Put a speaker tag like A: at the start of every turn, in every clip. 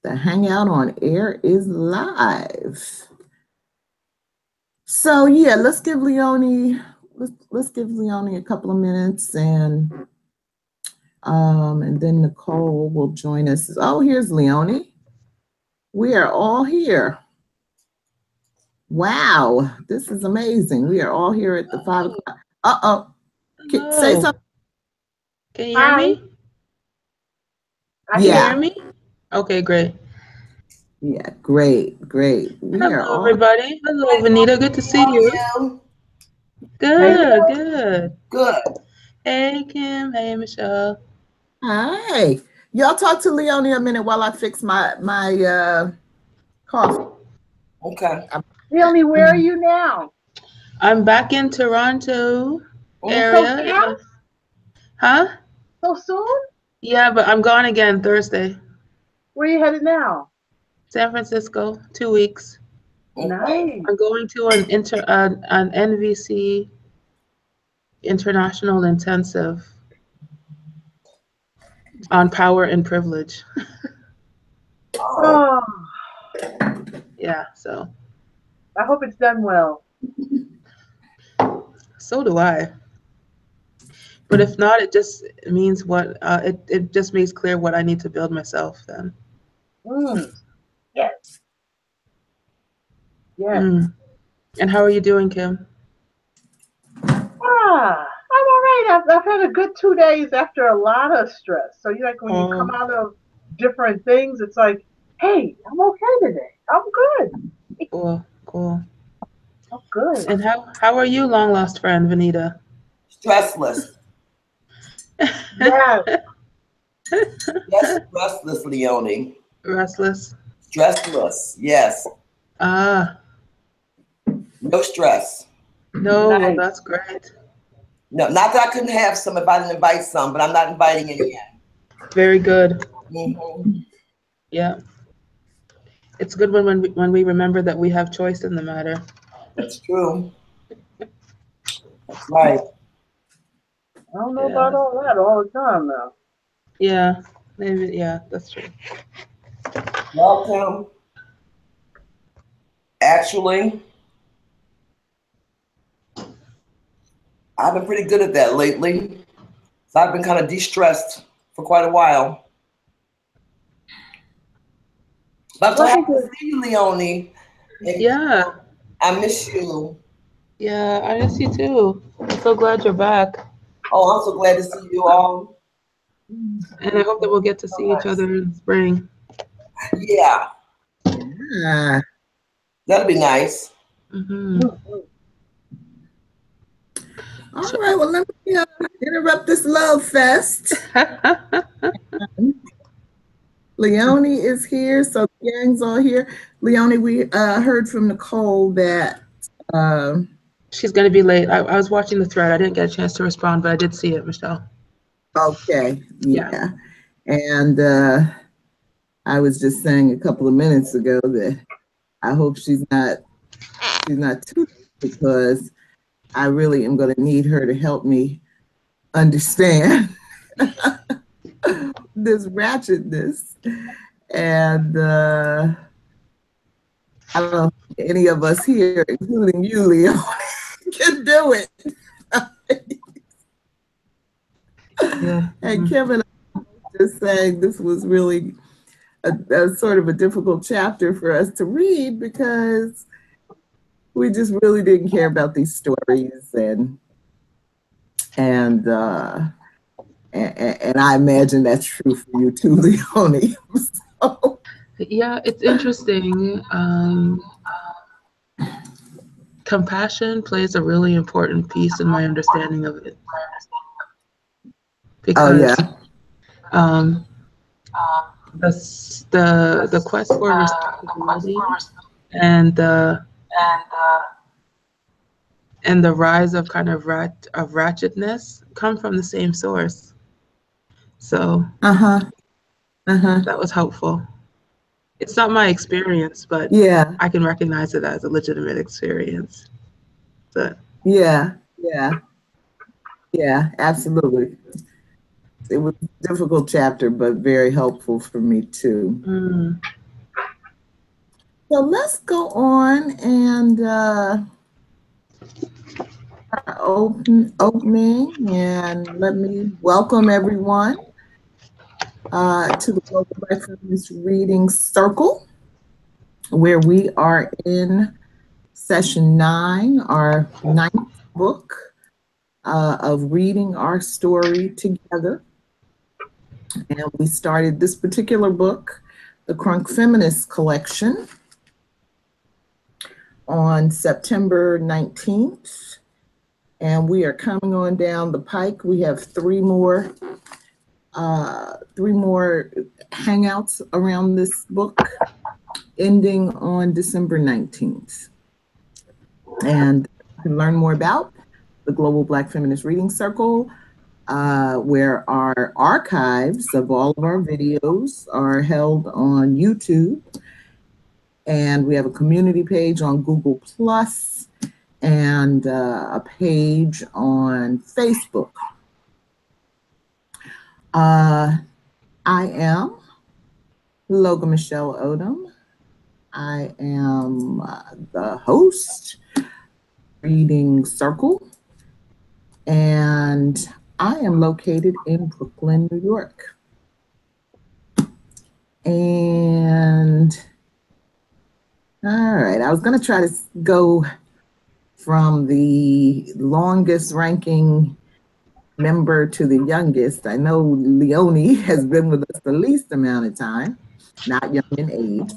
A: The Hangout on Air is live. So yeah, let's give Leonie a couple of minutes, and then Nicole will join us. Oh, here's Leonie. We are all here. Wow, this is amazing. We are all here at the 5 o'clock. Say something.
B: Can you hear me?
A: Can
B: you hear me? Okay, great.
A: Yeah, great.
B: Hello, everybody. Hello, Venita. Good to see you. Good. Hey, Kim. Hey, Michelle.
A: Hi. Y'all talk to Leonie a minute while I fix my coffee.
C: Okay.
D: Leonie, where are you now?
B: I'm back in Toronto area. Huh?
D: So soon?
B: Yeah, but I'm gone again Thursday.
D: Where are you headed now?
B: San Francisco, 2 weeks.
D: Nice.
B: I'm going to an NVC International Intensive on power and privilege.
D: Oh.
B: Yeah, so.
D: I hope it's done well.
B: So do I. But if not, it just means it just makes clear what I need to build myself then.
D: Yes. Yes.
B: And how are you doing, Kim?
D: I'm all right. I've had a good 2 days after a lot of stress. So you like when you come out of different things, it's like, hey, I'm okay today. I'm good.
B: Cool.
D: I'm good.
B: And how are you, long lost friend, Venita?
C: Stressless.
D: Yes.
C: Yes, restless, Leonie.
B: Restless?
C: Stressless, yes. No stress.
B: No, well, that's great.
C: No, not that I couldn't have some if I didn't invite some, but I'm not inviting any yet.
B: Very good. Yeah. It's good when we remember that we have choice in the matter.
C: That's true. That's right.
D: I don't know about all that all the time now.
B: Yeah, maybe. Yeah, that's true.
C: Welcome. Actually, I've been pretty good at that lately. So I've been kind of de-stressed for quite a while. But I'm so happy to see you, Leonie.
B: Yeah.
C: I miss you.
B: Yeah, I miss you too. I'm so glad you're back.
C: Oh, I'm so glad to see you all.
B: And I hope that we'll get to see each other in spring.
C: Yeah. That'd be nice.
A: All right, well, let me interrupt this love fest. Leonie is here, so the gang's all here. Leonie, we heard from Nicole that
B: she's going to be late. I was watching the thread. I didn't get a chance to respond, but I did see it, Michelle.
A: Okay, yeah. And I was just saying a couple of minutes ago that I hope she's not too late, because I really am going to need her to help me understand this ratchetness. And I don't know if any of us here, including you, Leo, can do it. And Kevin, I was just saying this was really a sort of a difficult chapter for us to read, because we just really didn't care about these stories, and I imagine that's true for you too, Leonie. So.
B: Yeah, it's interesting. Compassion plays a really important piece in my understanding of it. Because the quest for respectability and the rise of kind of ratchetness come from the same source. So that was helpful. It's not my experience, but I can recognize it as a legitimate experience. So.
A: Yeah, absolutely. a difficult chapter, but very helpful for me too. So let's go on and opening, and let me welcome everyone to the Global Black Feminist Reading Circle, where we are in session 9, our 9th book of reading our story together. And we started this particular book, the Crunk Feminist Collection, on September 19th. And we are coming on down the pike. We have three more hangouts around this book, ending on December 19th. And you can learn more about the Global Black Feminist Reading Circle, where our archives of all of our videos are held on YouTube. And we have a community page on Google Plus and a page on Facebook. I am Loga Michelle Odom. I am the host, Reading Circle, and I am located in Brooklyn, New York. And all right, I was going to try to go from the longest ranking member to the youngest. I know Leonie has been with us the least amount of time, not young in age,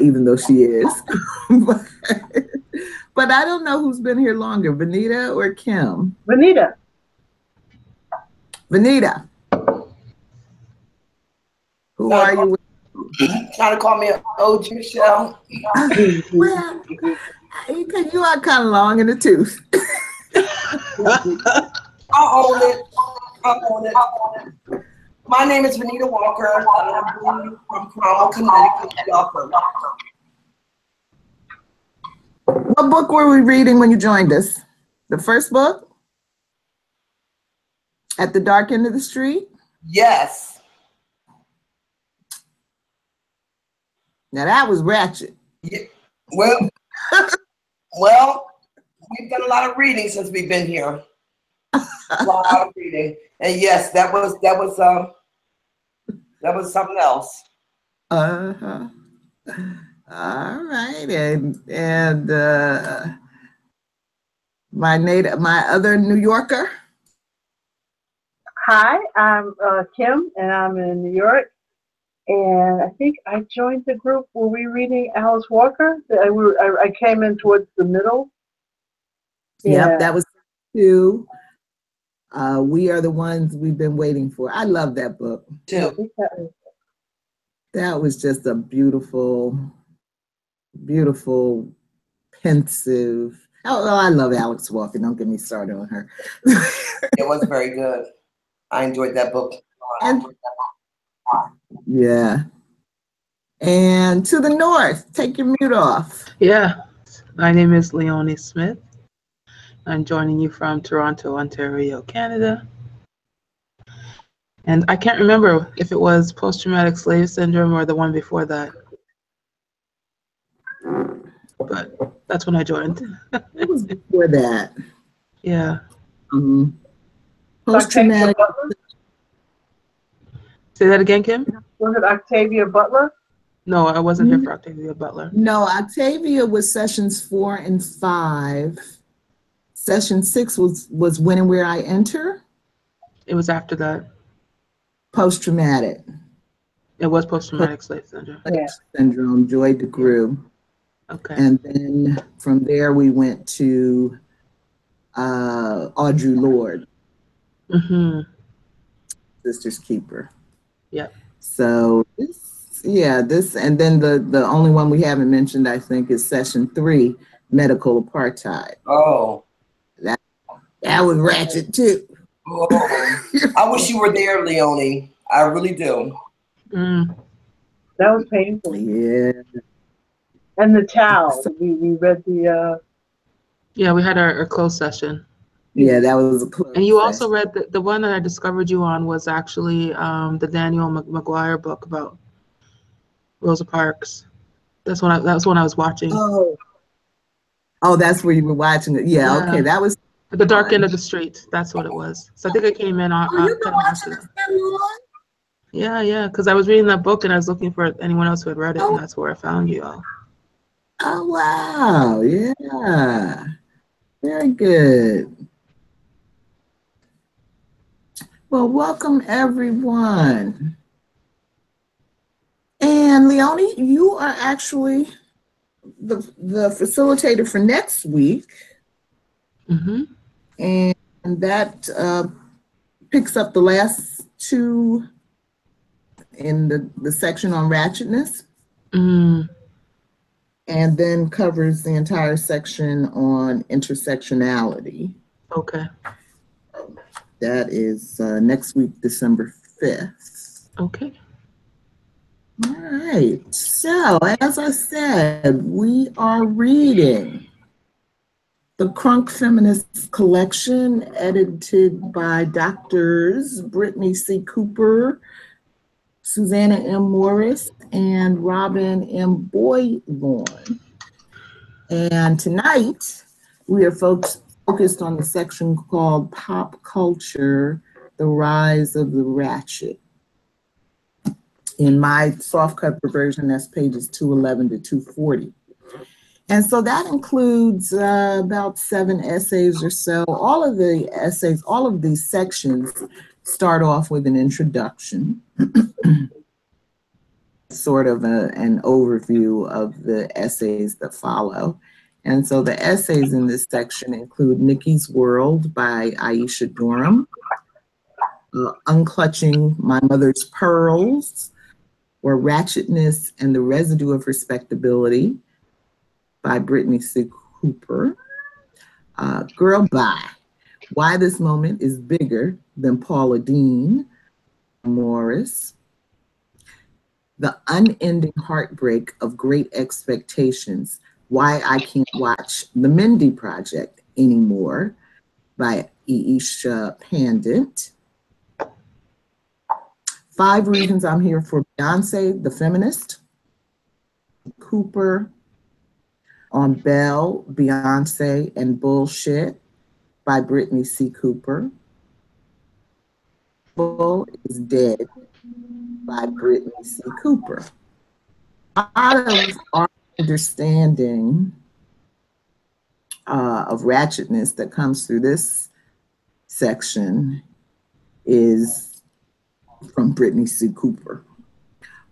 A: even though she is. But I don't know who's been here longer, Venita or Kim?
D: Venita.
A: Venita. Who are you with?
C: Trying to call me an OG Michelle.
A: Well, you are kind of long in the tooth.
C: I'll own it. My name is Venita Walker, and I'm from Cromwell, Connecticut. Welcome.
A: What book were we reading when you joined us? The first book? At the Dark End of the Street?
C: Yes.
A: Now that was Ratchet.
C: Yeah. Well, we've done a lot of reading since we've been here. A lot of reading, and yes, that was something else.
A: All right, and my other New Yorker.
D: Hi, I'm Kim, and I'm in New York. And I think I joined the group. Were we reading Alice Walker? I came in towards the middle.
A: Yeah. Yep, that was 2. We Are the Ones We've Been Waiting For. I love that book.
C: Too.
A: That was just a beautiful, beautiful, pensive. Oh, I love Alice Walker. Don't get me started on her.
C: It was very good. I enjoyed that book.
A: Yeah. And to the north, take your mute off.
B: Yeah. My name is Leonie Smith. I'm joining you from Toronto, Ontario, Canada. And I can't remember if it was post-traumatic slave syndrome or the one before that. But that's when I joined.
A: It was before that.
B: Yeah.
A: Post-traumatic.
B: Say that again, Kim?
D: Was it Octavia Butler?
B: No, I wasn't here for Octavia Butler.
A: No, Octavia was sessions 4 and 5. Session 6 was When and Where I Enter.
B: It was after that.
A: Post-traumatic.
B: It was post-traumatic slave syndrome.
A: Syndrome, Joy DeGruy.
B: Okay.
A: And then from there we went to Audre Lorde. Sister's Keeper.
B: Yeah.
A: So this, and then the only one we haven't mentioned, I think, is session 3, Medical Apartheid.
C: Oh.
A: That was Ratchet too.
C: Oh. I wish you were there, Leonie. I really do.
D: That was painful.
A: Yeah.
D: And the towel. We read the
B: Yeah, we had our closed session.
A: Yeah, that was a close.
B: And you also read the one that I discovered you on was actually the Daniel McGuire book about Rosa Parks. That's when I was watching.
A: Oh, that's where you were watching it. Yeah, okay, that was
B: at the dark end of the street. That's what it was. So I think I came in on.
A: You've been watching this that long?
B: Yeah, because I was reading that book and I was looking for anyone else who had read it, and that's where I found you all.
A: Oh wow! Yeah, very good. Well, welcome everyone. And Leonie, you are actually the facilitator for next week.
B: Mm-hmm.
A: And that picks up the last two in the section on ratchetness.
B: Mm.
A: And then covers the entire section on intersectionality.
B: Okay.
A: That is next week, December 5th.
B: Okay.
A: All right. So, as I said, we are reading the Crunk Feminist Collection, edited by Doctors Brittney C. Cooper, Susana M. Morris, and Robin M. Boylorn. And tonight, we are focused on the section called Pop Culture, the Rise of the Ratchet. In my soft cover version, that's pages 211 to 240. And so that includes about 7 essays or so. All of the essays, all of these sections start off with an introduction, sort of an overview of the essays that follow. And so the essays in this section include Nicki's World by Aisha Durham, Unclutching My Mother's Pearls, or Ratchetness and the Residue of Respectability by Brittney C. Cooper, Girl Bye, Why This Moment is Bigger Than Paula Deen, Morris, The Unending Heartbreak of Great Expectations, Why I Can't Watch the Mindy Project Anymore by Eesha Pandit, 5 Reasons I'm Here for Beyonce, the Feminist, Cooper, on Belle, Beyonce, and Bullshit by Brittney C. Cooper, Bull is Dead by Brittney C. Cooper. Out of our understanding of ratchetness that comes through this section is from Brittney C. Cooper.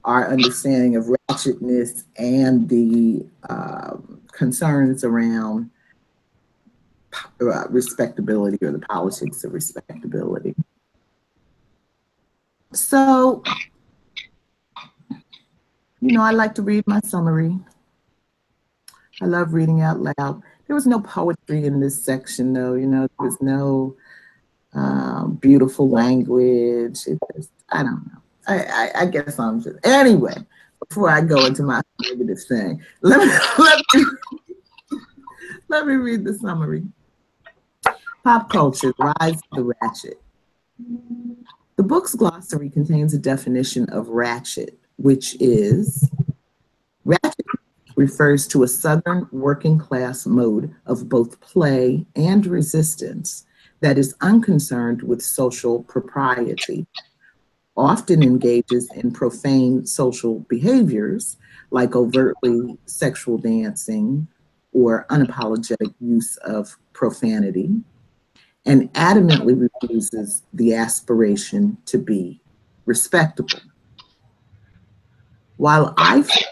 A: Our understanding of ratchetness and the concerns around respectability, or the politics of respectability. So, I like to read my summary. I love reading out loud. There was no poetry in this section, though. There was no beautiful language. I don't know. I guess I'm just, anyway, before I go into my negative thing, let me read the summary. Pop culture, the rise of the ratchet. The book's glossary contains a definition of ratchet, which is, ratchet refers to a Southern working class mode of both play and resistance that is unconcerned with social propriety, often engages in profane social behaviors like overtly sexual dancing or unapologetic use of profanity, and adamantly refuses the aspiration to be respectable. While I feel,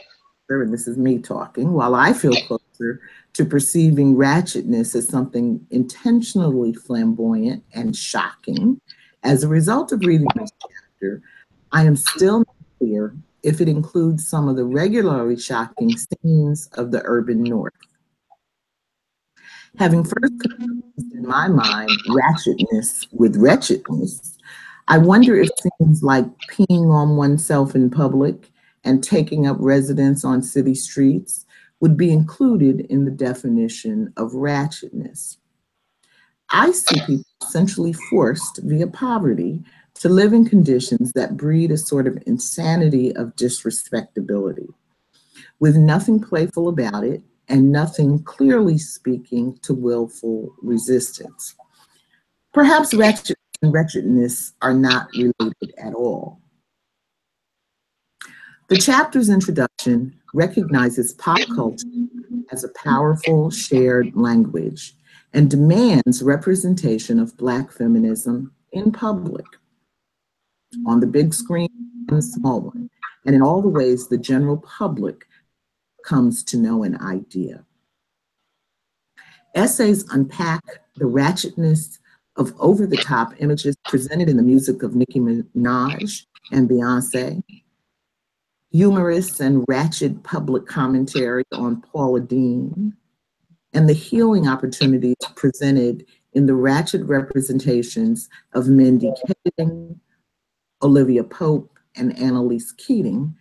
A: and this is me talking, while I feel closer to perceiving ratchetness as something intentionally flamboyant and shocking, as a result of reading this chapter, I am still not clear if it includes some of the regularly shocking scenes of the urban North. Having first confused in my mind ratchetness with wretchedness, I wonder if things like peeing on oneself in public and taking up residence on city streets would be included in the definition of ratchetness. I see people essentially forced via poverty to live in conditions that breed a sort of insanity of disrespectability, with nothing playful about it and nothing clearly speaking to willful resistance. Perhaps ratchet and wretchedness are not related at all. The chapter's introduction recognizes pop culture as a powerful shared language and demands representation of Black feminism in public, on the big screen and the small one, and in all the ways the general public comes to know an idea. Essays unpack the ratchetness of over-the-top images presented in the music of Nicki Minaj and Beyonce, humorous and ratchet public commentary on Paula Deen, and the healing opportunities presented in the ratchet representations of Mindy, Olivia Pope, and Annalise Keating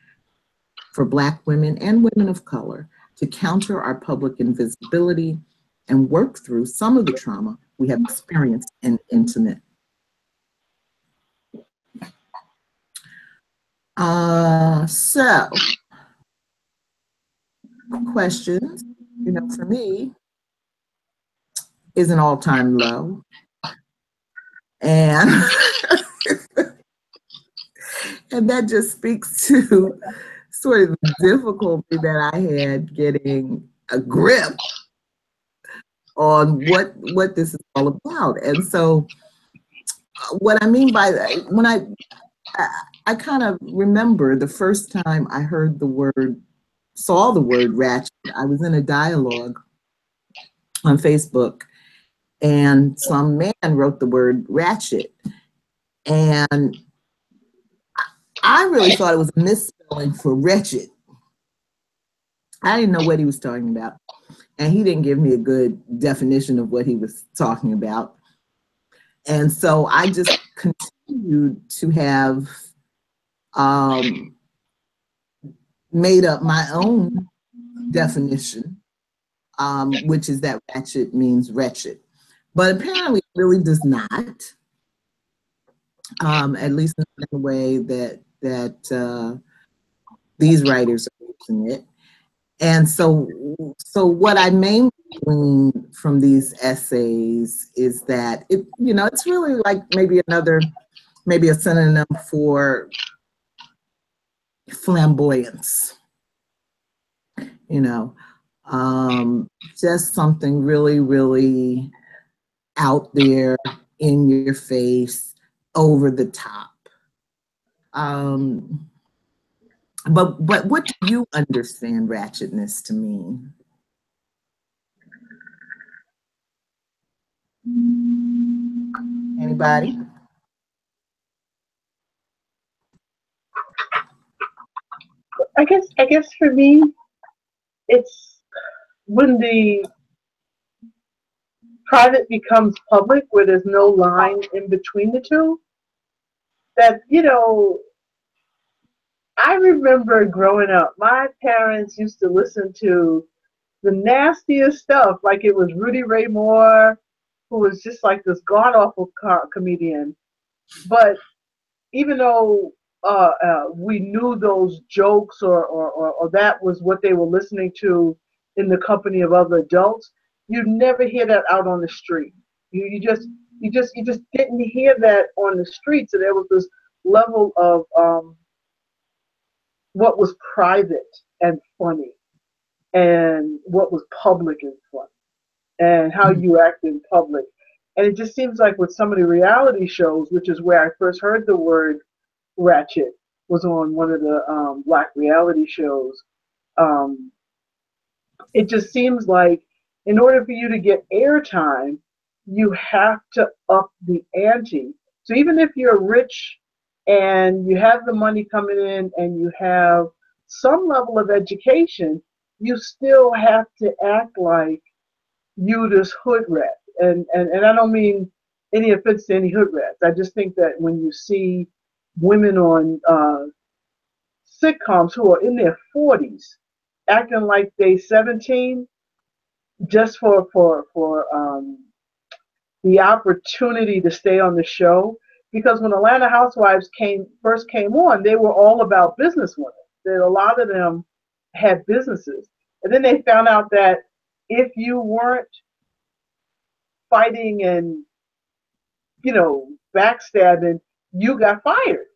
A: for Black women and women of color to counter our public invisibility and work through some of the trauma we have experienced in intimate. So, questions, for me, is an all-time low. And, and that just speaks to sort of the difficulty that I had getting a grip on what this is all about. And so what I mean by that, when I kind of remember the first time I saw the word ratchet, I was in a dialogue on Facebook and some man wrote the word ratchet. And I really thought it was a misspelling for wretched. I didn't know what he was talking about. And he didn't give me a good definition of what he was talking about. And so I just continued to have made up my own definition, which is that ratchet means wretched. But apparently it really does not, at least in the way that these writers are using it. And so what I mainly glean from these essays is that it's really like maybe a synonym for flamboyance, just something really, really out there, in your face, over the top. But what do you understand ratchetness to mean? Anybody?
D: I guess for me, it's when the private becomes public, where there's no line in between the two. That, I remember growing up, my parents used to listen to the nastiest stuff, like it was Rudy Ray Moore, who was just like this god-awful comedian. But even though we knew those jokes or that was what they were listening to in the company of other adults, you'd never hear that out on the street. You just didn't hear that on the street. So there was this level of what was private and funny, and what was public and funny, and how you act in public. And it just seems like with some of the reality shows, which is where I first heard the word ratchet, was on one of the Black reality shows. It just seems like in order for you to get airtime, you have to up the ante. So even if you're rich and you have the money coming in and you have some level of education, you still have to act like you this hood rat. And I don't mean any offense to any hood rats. I just think that when you see women on sitcoms who are in their 40s acting like they 17 just for the opportunity to stay on the show, because when Atlanta Housewives first came on, they were all about businesswomen. That a lot of them had businesses, and then they found out that if you weren't fighting and backstabbing, you got fired.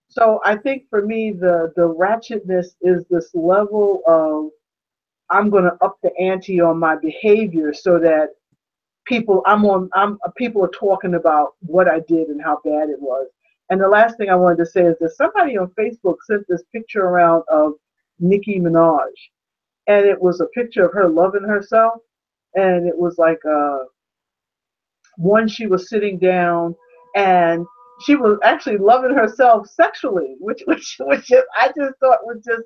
D: So I think for me, the ratchetness is this level of, I'm going to up the ante on my behavior so that people are talking about what I did and how bad it was. And the last thing I wanted to say is that somebody on Facebook sent this picture around of Nicki Minaj, and it was a picture of her loving herself, and it was like one, she was sitting down and she was actually loving herself sexually, which I just thought was just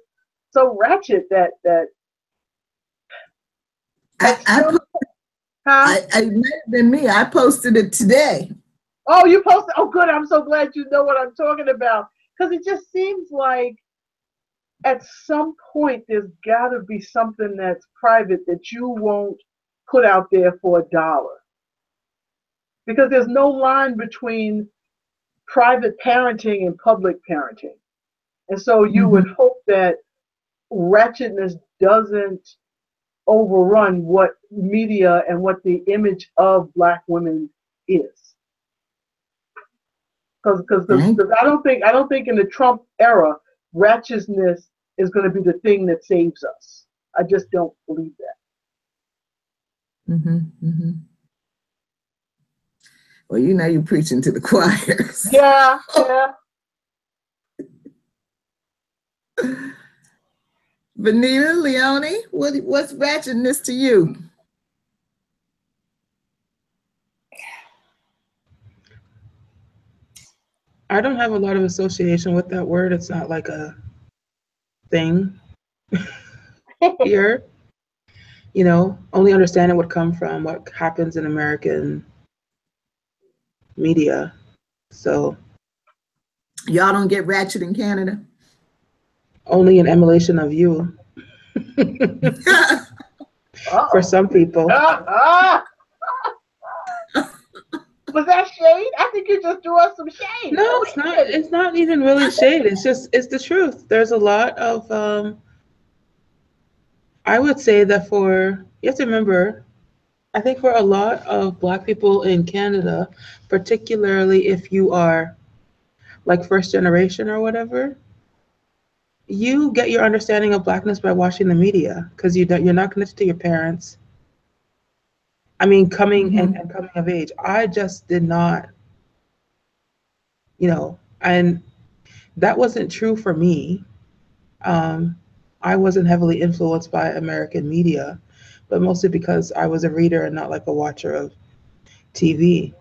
D: so ratchet that
A: it might have been me. I posted it today.
D: Oh, you posted? Oh, good. I'm so glad you know what I'm talking about, because it just seems like at some point there's got to be something that's private that you won't put out there for $1, because there's no line between private parenting and public parenting. And so you would hope that ratchetness doesn't overrun what media and what the image of Black women is. Because I don't think in the Trump era, ratchetness is going to be the thing that saves us. I just don't believe that.
A: Well, you're preaching to the choir.
D: Yeah.
A: Venita, Leonie, what's ratchetness to you?
B: I don't have a lot of association with that word. It's not like a thing here. Only understanding would come from what happens in American media. So
A: y'all don't get ratchet in Canada?
B: Only an emulation of you. For some people.
D: Was that shade? I think you just threw us some shade.
B: No, it's not. It's not even really shade. It's the truth. There's a lot of I would say that you have to remember, I think for a lot of Black people in Canada, particularly if you are like first generation or whatever, you get your understanding of Blackness by watching the media, because you're not connected to your parents. I mean, coming of age. I just did not, and that wasn't true for me. I wasn't heavily influenced by American media, but mostly because I was a reader and not like a watcher of TV.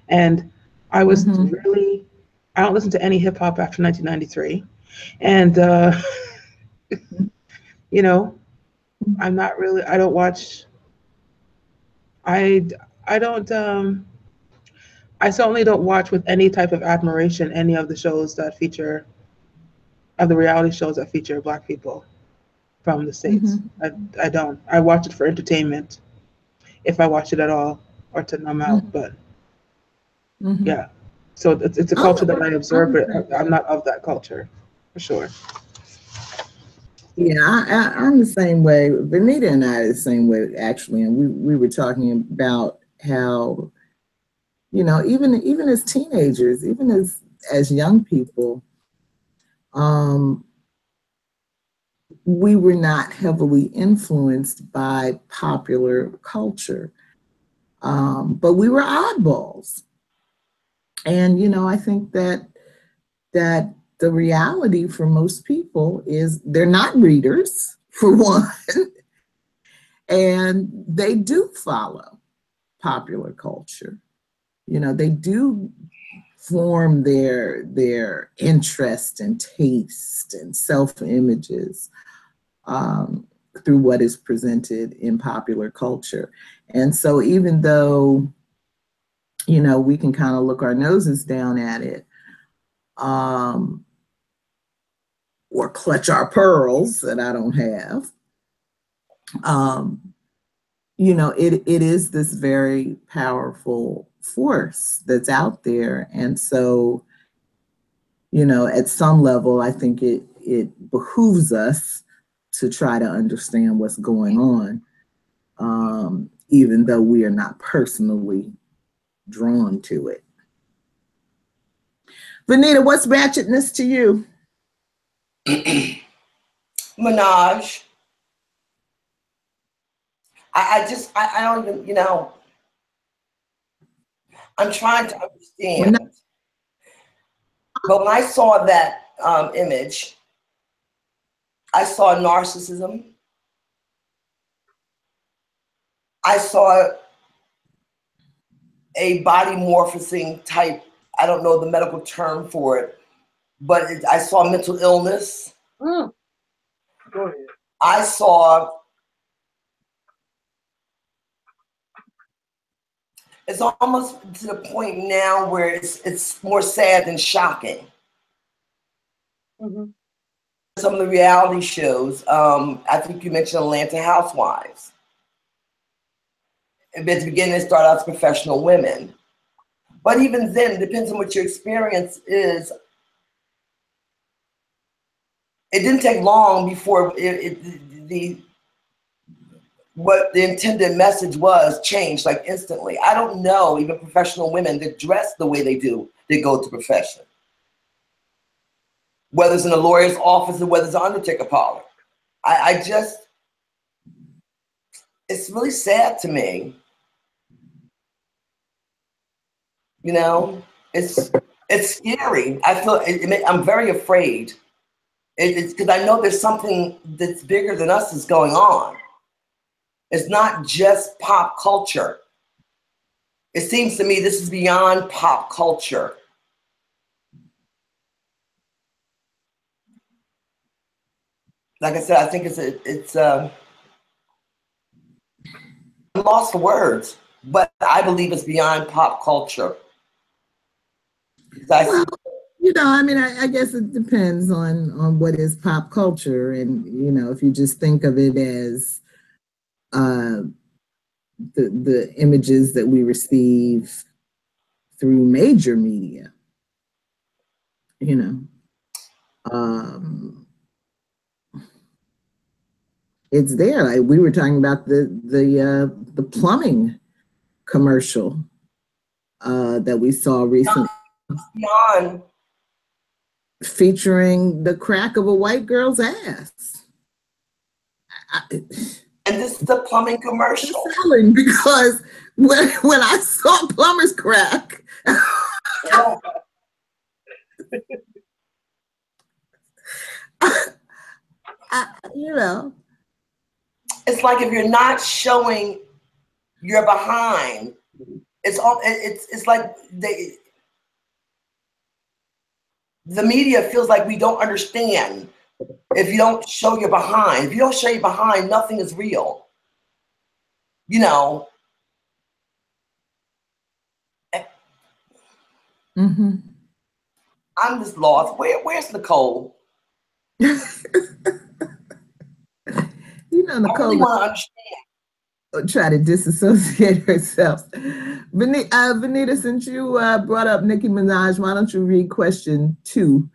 B: And I was I don't listen to any hip hop after 1993. And, I'm not really, I don't watch, I certainly don't watch with any type of admiration any of the shows that feature, of the reality shows that feature Black people from the States. I don't. I watch it for entertainment, if I watch it at all, or to numb out, but yeah. So it's a culture that I observe, but I'm not of that culture, for sure.
A: Yeah, I'm the same way. Venita and I are the same way, actually. And we were talking about how, even as teenagers, even as young people, we were not heavily influenced by popular culture, but we were oddballs. And, I think that the reality for most people is they're not readers, for one, and they do follow popular culture. They do form their interest and taste and self-images through what is presented in popular culture. And so even though, we can kind of look our noses down at it, or clutch our pearls that I don't have, you know, it is this very powerful force that's out there. And so, you know, at some level, I think it behooves us to try to understand what's going on, even though we are not personally drawn to it. Venita, what's ratchetness to you?
C: Menage. I don't even, you know, I'm trying to understand. But when I saw that image, I saw narcissism. I saw a body morphosing type, I don't know the medical term for it, but I saw mental illness.
D: Go ahead.
C: I saw, it's almost to the point now where it's more sad than shocking.
D: Mm-hmm.
C: Some of the reality shows, I think you mentioned Atlanta Housewives. At the beginning, they start out as professional women. But even then, it depends on what your experience is. It didn't take long before what the intended message was changed, like instantly. I don't know even professional women that dress the way they do, they go to profession. Whether it's in a lawyer's office or whether it's an undertaker parlor. I just, it's really sad to me. You know, it's scary. I feel, I'm very afraid. It's because I know there's something that's bigger than us that's going on. It's not just pop culture. It seems to me this is beyond pop culture. Like I said, I think it's I'm lost for words, but I believe it's beyond pop culture.
A: Well, you know, I mean, I guess it depends on what is pop culture. And, you know, if you just think of it as the images that we receive through major media, you know, it's there. Like we were talking about the plumbing commercial that we saw recently.
C: Beyond.
A: Featuring the crack of a white girl's ass.
C: And this is a plumbing commercial.
A: Selling because when I saw plumber's crack, you know.
C: It's like if you're not showing your behind, it's like the media feels like we don't understand if you don't show your behind. If you don't show your behind, nothing is real. You know.
A: Mm-hmm.
C: I'm just lost. Where's Nicole?
A: You know, Nicole.
C: I really want to understand.
A: Try to disassociate herself. Venita, since you brought up Nicki Minaj, why don't you read question 2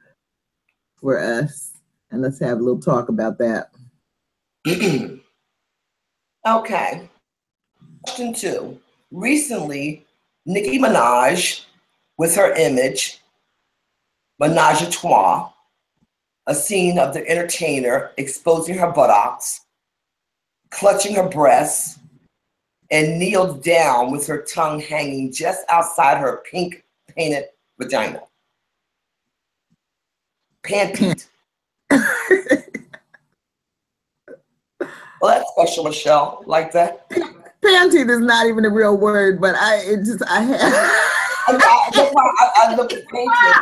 A: for us? And let's have a little talk about that.
C: Okay. Question 2. Recently, Nicki Minaj, with her image, Menage a Trois, a scene of the entertainer exposing her buttocks, clutching her breasts, and kneeled down with her tongue hanging just outside her pink painted vagina. Pandit. Well, that's special, Michelle. Like that.
A: Panty is not even a real word, but I
C: look at painted.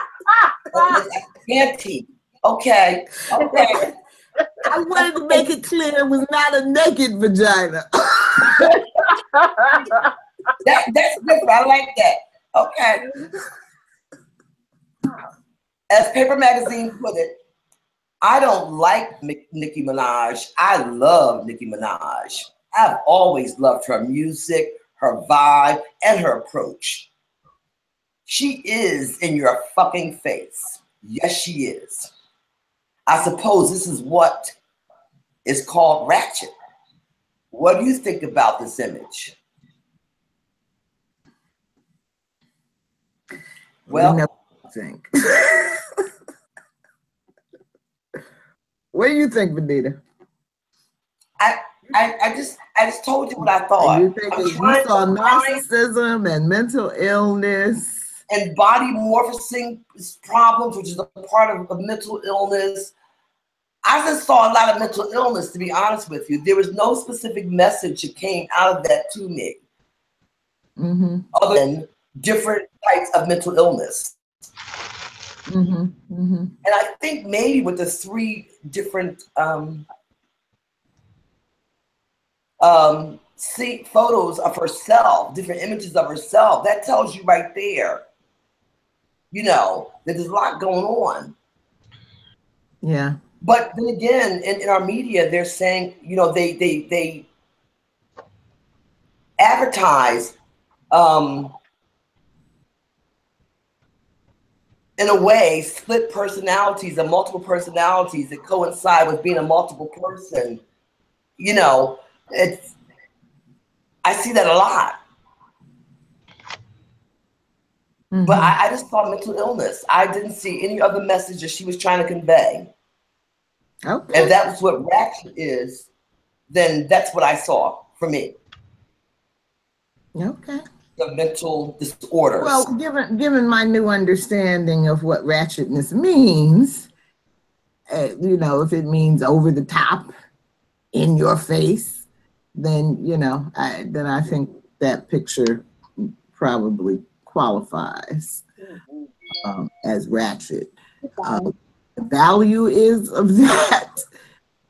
C: Panty. Okay.
A: I wanted to make it clear it was not a naked vagina.
C: That's different. I like that. Okay. As Paper Magazine put it, I don't like Nicki Minaj. I love Nicki Minaj. I've always loved her music, her vibe, and her approach. She is in your fucking face. Yes, she is. I suppose this is what is called ratchet. What do you think about this image? Well,
A: think. What do you think, Venita?
C: I just told you what I thought.
A: You think you saw narcissism and mental illness
C: and body morphosing problems, which is a part of mental illness. I just saw a lot of mental illness, to be honest with you. There was no specific message that came out of that to me, other than different types of mental illness. And I think maybe with the 3 different see photos of herself, different images of herself, that tells you right there, you know, that there's a lot going on.
A: Yeah.
C: But then again, in our media, they're saying, you know, they advertise in a way split personalities and multiple personalities that coincide with being a multiple person. You know, I see that a lot. But I just saw mental illness. I didn't see any other message that she was trying to convey.
A: Okay.
C: If that was what ratchet is, then that's what I saw for me.
A: Okay.
C: The mental disorders.
A: Well, given my new understanding of what ratchetness means, you know, if it means over the top, in your face, then, you know, I think that picture probably qualifies as ratchet. The value is of that,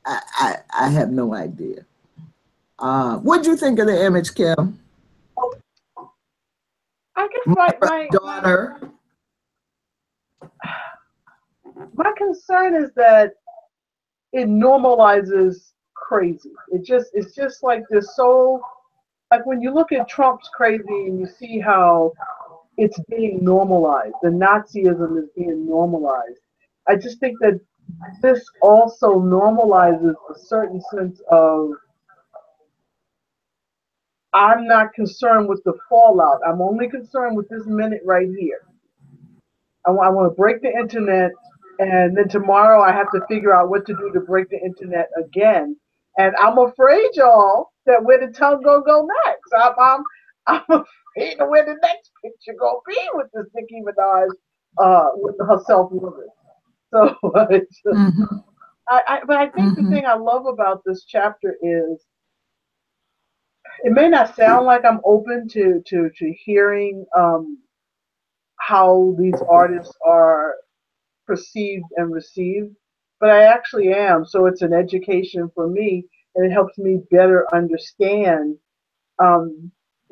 A: I have no idea. What'd you think of the image, Kim?
D: I guess my
A: daughter.
D: My concern is that it normalizes crazy. It's just like this, so like when you look at Trump's crazy and you see how it's being normalized, the Nazism is being normalized. I just think that this also normalizes a certain sense of, I'm not concerned with the fallout. I'm only concerned with this minute right here. I want to break the internet, and then tomorrow I have to figure out what to do to break the internet again. And I'm afraid, y'all, that where the tongue gonna go next. I'm afraid of where the next picture gonna be with this Nicki Minaj with her self-limit. So, but I think the thing I love about this chapter is, it may not sound like I'm open to hearing how these artists are perceived and received, but I actually am. So it's an education for me, and it helps me better understand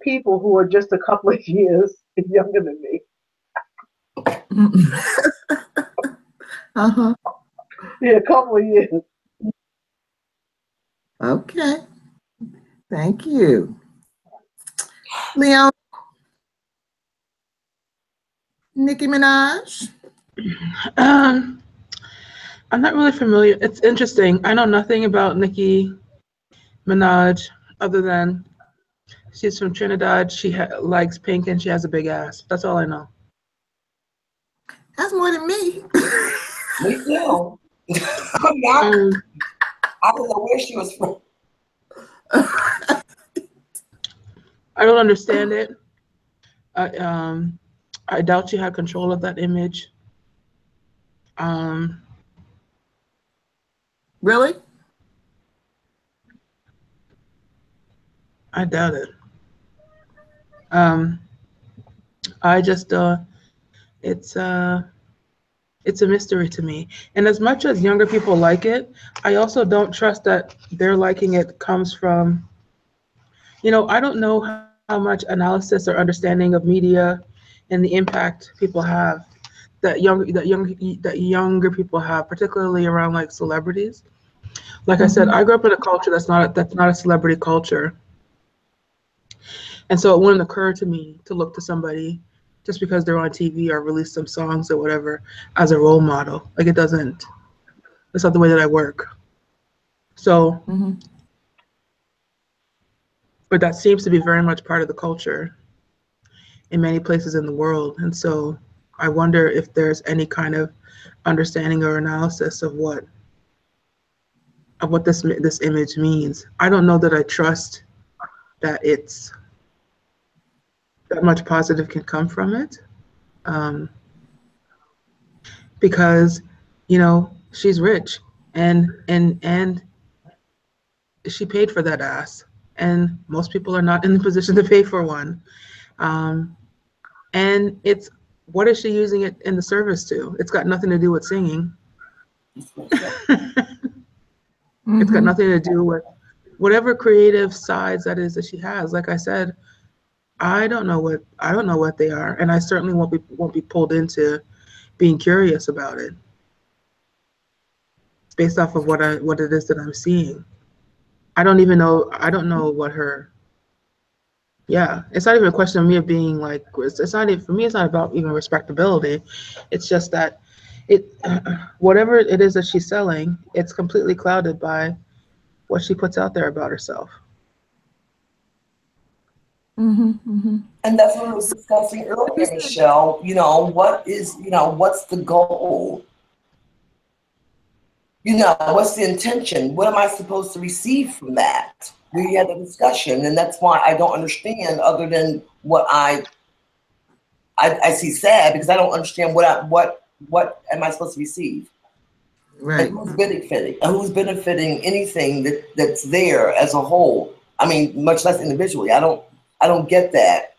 D: people who are just a couple of years younger than me. Yeah, a couple of years.
A: Okay. Thank you. Leon. Nicki Minaj?
B: I'm not really familiar. It's interesting. I know nothing about Nicki Minaj other than she's from Trinidad. She likes pink and she has a big ass. That's all I know.
A: That's more than me.
C: Me too. I don't know where she was from.
B: I don't understand it. I doubt she had control of that image.
A: Really?
B: I doubt it. I just it's a mystery to me. And as much as younger people like it, I also don't trust that their liking it comes from, you know, I don't know how much analysis or understanding of media and the impact people have that younger people have, particularly around like celebrities. Like I said, I grew up in a culture that's not a celebrity culture. And so it wouldn't occur to me to look to somebody just because they're on TV or release some songs or whatever as a role model. Like that's not the way that I work. So, but that seems to be very much part of the culture in many places in the world. And so I wonder if there's any kind of understanding or analysis of what this image means. I don't know that I trust that it's that much positive can come from it, because she's rich and she paid for that ass, and most people are not in the position to pay for one. And it's, what is she using it in the service to? It's got nothing to do with singing. It's got nothing to do with whatever creative sides that is that she has. Like I said, I don't know what they are, and I certainly won't be pulled into being curious about it based off of what it is that I'm seeing. I don't know what her. Yeah, it's not even a question of me of being like. It's not even, for me. It's not about even respectability. It's just that whatever it is that she's selling, it's completely clouded by what she puts out there about herself.
C: And that's what I was discussing earlier, Michelle. What's the goal? What's the intention? What am I supposed to receive from that? We had a discussion, and that's why I don't understand, other than what I see sad, because I don't understand what am I supposed to receive? Right. And who's benefiting anything that's there as a whole? I mean, much less individually. I don't get that.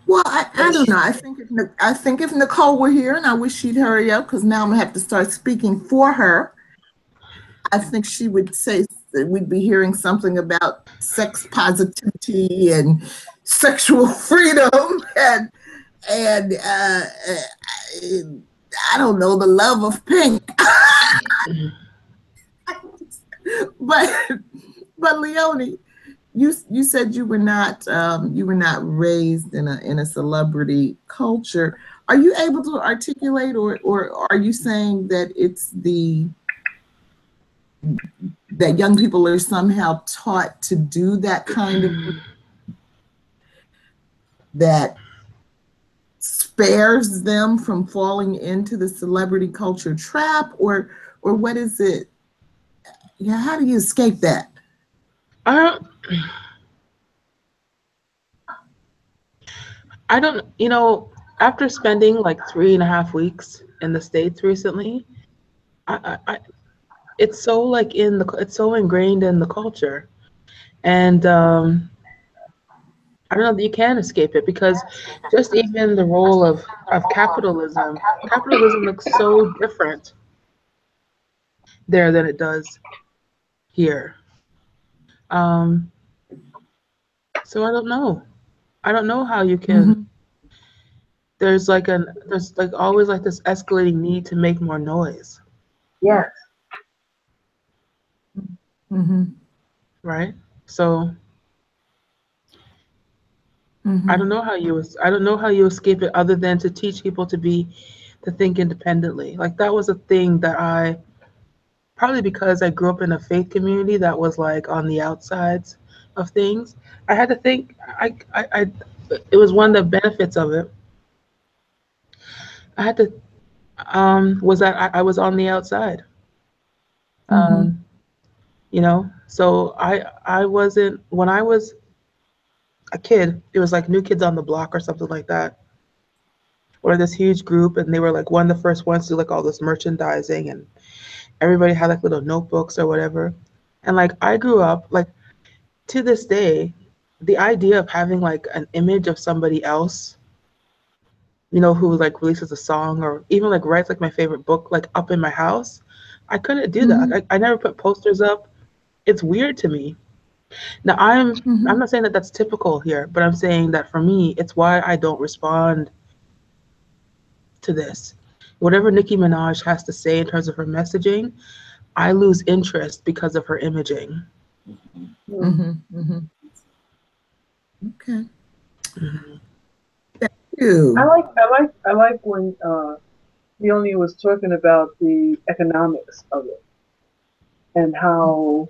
A: Well, I don't know. I think if Nicole were here, and I wish she'd hurry up, because now I'm gonna have to start speaking for her. I think she would say that we'd be hearing something about sex positivity and sexual freedom and I don't know, the love of pink. But Leonie, you said you were not raised in a celebrity culture. Are you able to articulate, or are you saying that it's that young people are somehow taught to do that kind of, that spares them from falling into the celebrity culture trap, or what is it? Yeah, how do you escape that?
B: I don't, after spending like 3.5 weeks in the States recently, it's so like it's so ingrained in the culture, and I don't know that you can escape it, because just even the role of capitalism looks so different there than it does here. So I don't know how you can. There's always like this escalating need to make more noise.
D: Yes.
B: Right. So I don't know how you escape it, other than to teach people to think independently. Like, that was a thing that probably because I grew up in a faith community that was like on the outsides of things, I had to think. It was one of the benefits of it. I had to was that I was on the outside. So I wasn't, when I was a kid, it was like New Kids on the Block or something like that, or this huge group, and they were like one of the first ones to do like all this merchandising, and everybody had like little notebooks or whatever. And like, I grew up, like, to this day, the idea of having like an image of somebody else, who like releases a song or even like writes like my favorite book, like up in my house, I couldn't do that. I never put posters up. It's weird to me. Now, I'm not saying that that's typical here, but I'm saying that for me, it's why I don't respond to this. Whatever Nicki Minaj has to say in terms of her messaging, I lose interest because of her imaging.
A: Mm-hmm. Mm-hmm. Okay. Mm-hmm. Thank you.
D: I like when Leonie was talking about the economics of it and how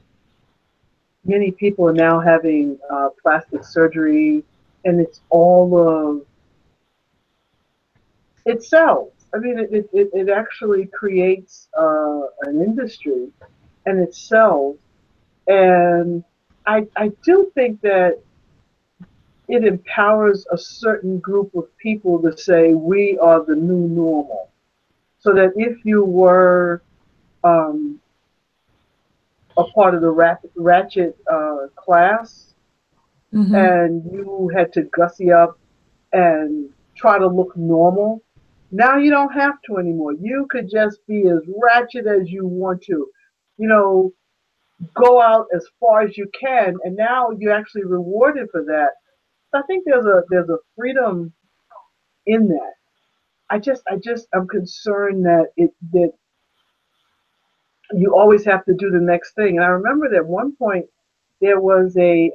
D: many people are now having plastic surgery, and it's all of it sells. I mean, it actually creates an industry, and it sells. And I do think that it empowers a certain group of people to say we are the new normal. So that if you were a part of the ratchet class,
A: Mm-hmm.
D: and you had to gussy up and try to look normal, now you don't have to anymore. You could just be as ratchet as you want to. You know, go out as far as you can, and now you're actually rewarded for that. So I think there's a freedom in that. I'm concerned that you always have to do the next thing. And I remember that at one point there was a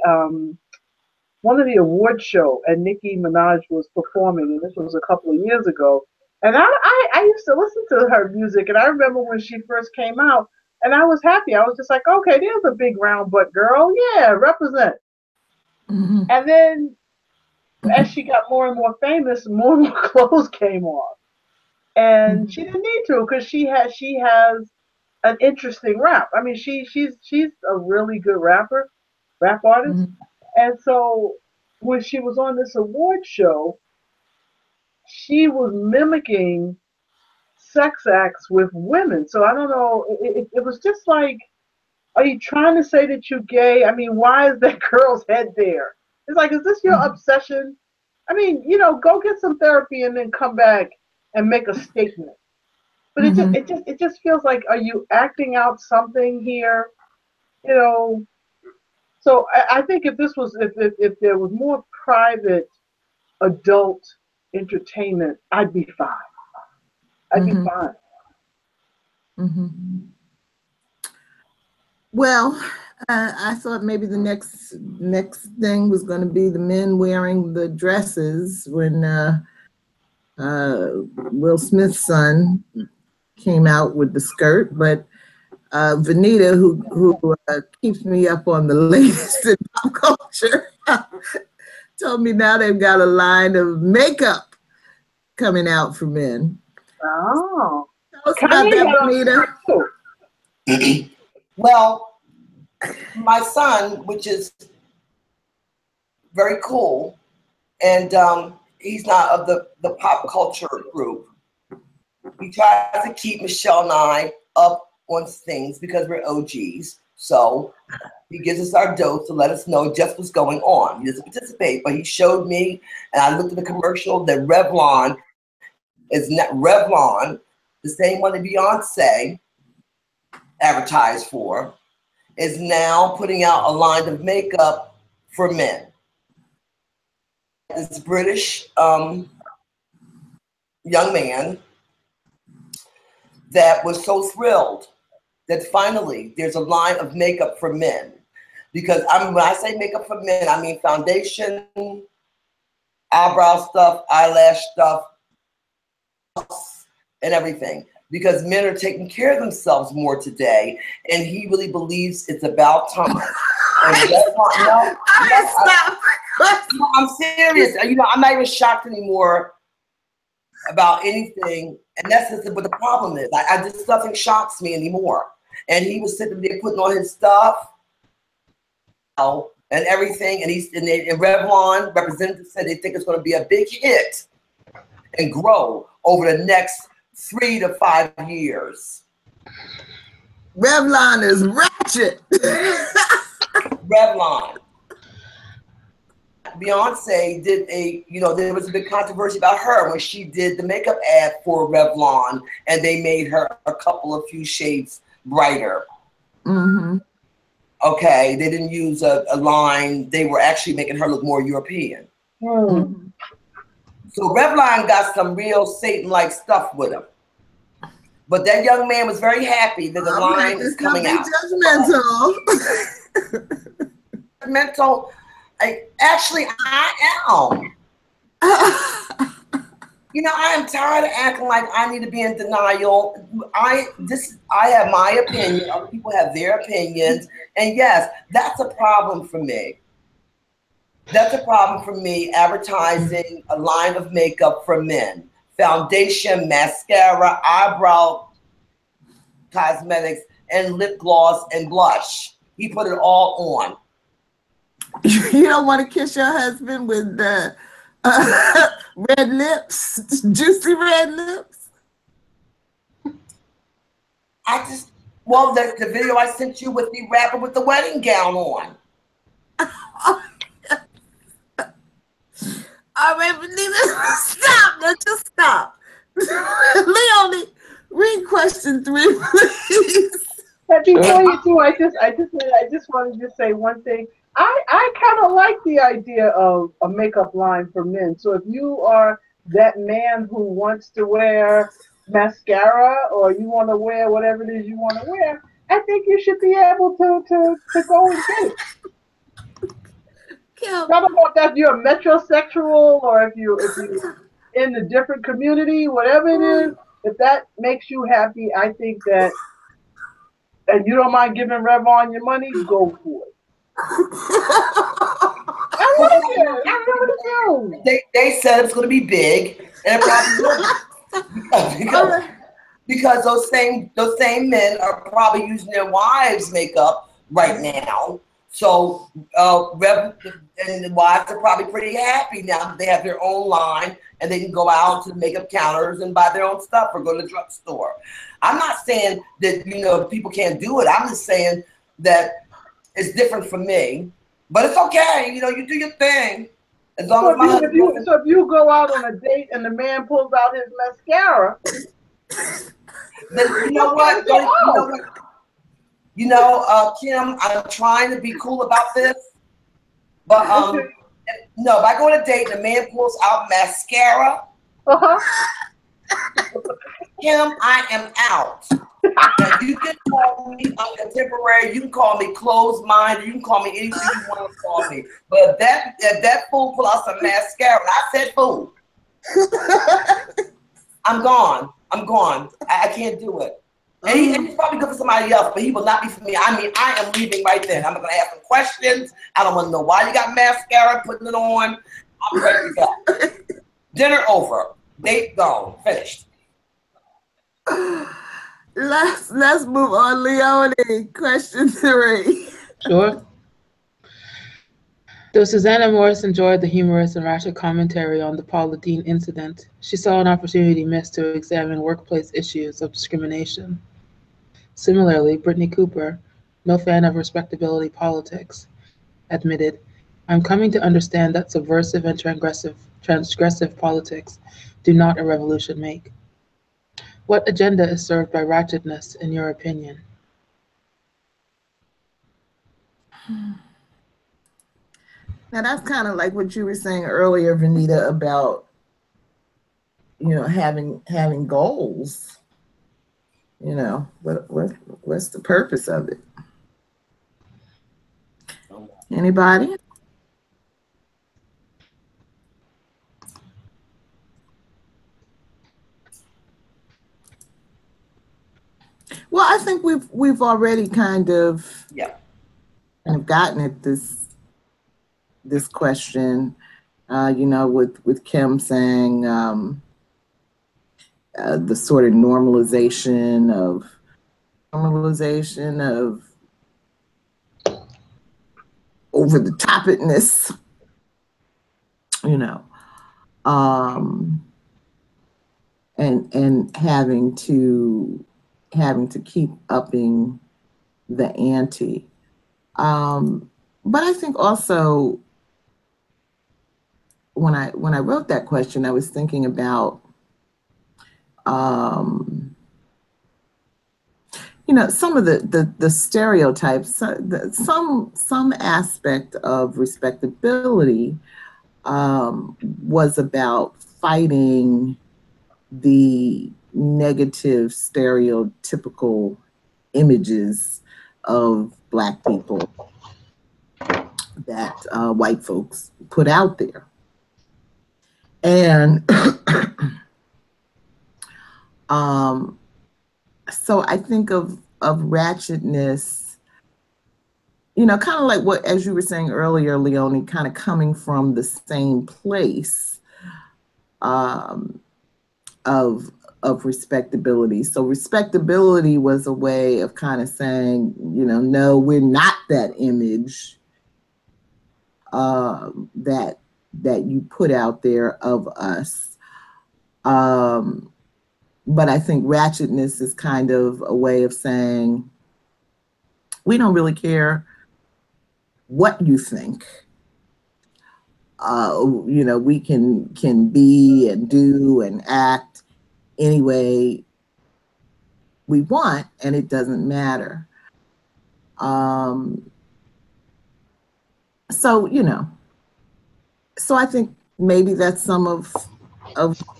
D: one of the award show, and Nicki Minaj was performing, and this was a couple of years ago. And I used to listen to her music, and I remember when she first came out, and I was happy. I was just like, okay, there's a big round butt girl, yeah, represent.
A: Mm-hmm.
D: And then as she got more and more famous, more and more clothes came off, and she didn't need to because she has an interesting rap. I mean, she's a really good rap artist.
A: Mm-hmm.
D: And so when she was on this award show, she was mimicking sex acts with women. So I don't know. It was just like, are you trying to say that you're gay? I mean, why is that girl's head there? It's like, is this your obsession? I mean, go get some therapy and then come back and make a statement. But it just feels like, are you acting out something here? So I think if there was more private adult entertainment, I'd be fine. I'd be fine.
A: Mm-hmm. Well, I thought maybe the next thing was going to be the men wearing the dresses when Will Smith's son came out with the skirt, but Venita, who keeps me up on the latest in pop culture, told me now they've got a line of makeup coming out for men.
D: Oh.
A: Tell us about that, Venita.
C: Well, my son, which is very cool, and he's not of the pop culture group. He tries to keep Michelle and I up on things because we're OGs. So he gives us our dose to let us know just what's going on. He doesn't participate, but he showed me, and I looked at the commercial that Revlon is not Revlon, the same one that Beyonce advertised for, is now putting out a line of makeup for men. This British young man that was so thrilled that finally there's a line of makeup for men. Because when I say makeup for men, I mean foundation, eyebrow stuff, eyelash stuff, and everything. Because men are taking care of themselves more today, and he really believes it's about time. I'm serious. I'm not even shocked anymore about anything, and that's just what the problem is. I just nothing shocks me anymore. And he was sitting there putting on his stuff, and everything, and Revlon representative said they think it's going to be a big hit and grow over the next 3 to 5 years.
A: Revlon is ratchet.
C: Revlon. Beyonce did there was a big controversy about her when she did the makeup ad for Revlon, and they made her a few shades brighter.
A: Mm-hmm.
C: Okay, they didn't use a line. They were actually making her look more European.
A: Mm-hmm.
C: So Revlon got some real Satan-like stuff with him. But that young man was very happy that the line is coming out. Judgmental. Actually, I am. You know, I am tired of acting like I need to be in denial. I have my opinion. Other people have their opinions. And yes, that's a problem for me. That's a problem for me, advertising a line of makeup for men. Foundation, mascara, eyebrow cosmetics, and lip gloss and blush. He put it all on.
A: You don't want to kiss your husband with the red lips, juicy red lips?
C: Well, the video I sent you with the rapper with the wedding gown on.
A: All right, Venita, stop. No, just stop. Leonie, read question 3, please.
D: But before you do, I just wanted to say one thing. I kind of like the idea of a makeup line for men. So if you are that man who wants to wear mascara, or you want to wear whatever it is you want to wear, I think you should be able to go and get it. I don't know if you're a metrosexual or if you're in a different community, whatever it is, if that makes you happy, I think that, and you don't mind giving Revon your money, go for it. I really do.
C: They said it's going to be big, and it probably will. because those same men are probably using their wives' makeup right now. So and the wives are probably pretty happy now that they have their own line and they can go out to the makeup counters and buy their own stuff or go to the drugstore. I'm not saying that, you know, people can't do it. I'm just saying that it's different for me. But it's okay. You know, you do your thing. As long as
D: if you go out on a date and the man pulls out his mascara,
C: then you know what? Kim, I'm trying to be cool about this, but no, if I go on a date and a man pulls out mascara, Kim, I am out. Now, you can call me contemporary, you can call me closed-minded, you can call me anything you want to call me, but if that fool pull out some mascara, and I said fool, I'm gone. I can't do it. And he's probably good for somebody else, but he will not be for me. I mean, I am leaving right then. I'm going to ask some questions. I don't want to know why you got mascara, putting it on. I'm ready to go. Dinner over. Date gone. Finished.
A: Let's move on, Leonie. Question 3.
B: Sure. Though Susana Morris enjoyed the humorous and ratchet commentary on the Paula Deen incident, she saw an opportunity missed to examine workplace issues of discrimination. Similarly, Brittney Cooper, no fan of respectability politics, admitted, "I'm coming to understand that subversive and transgressive politics do not a revolution make." What agenda is served by ratchetness, in your opinion?
A: Now that's kind of like what you were saying earlier, Venita, about, you know, having goals. You know, what's the purpose of it? Anybody? Well, I think we've already kind of gotten at this question, you know, with Kim saying the sort of normalization of over the topness, you know, and having to keep upping the ante. But I think also when I wrote that question, I was thinking about you know, some of the stereotypes, some aspect of respectability was about fighting the negative, stereotypical images of Black people that white folks put out there. And so I think of ratchetness, you know, kind of like what, as you were saying earlier, Leonie, kind of coming from the same place of respectability. So respectability was a way of kind of saying, you know, no, we're not that image that you put out there of us. But I think ratchetness is kind of a way of saying, we don't really care what you think. You know, we can be and do and act any way we want, and it doesn't matter. So, you know, so I think maybe that's some of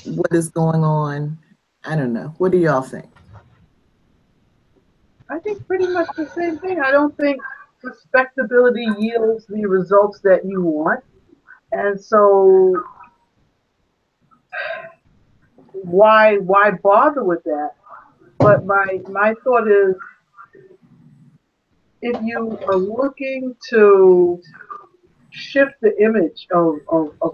A: what is going on. I don't know. What do y'all think?
D: I think pretty much the same thing. I don't think respectability yields the results that you want. And so why bother with that? But my thought is, if you are looking to shift the image of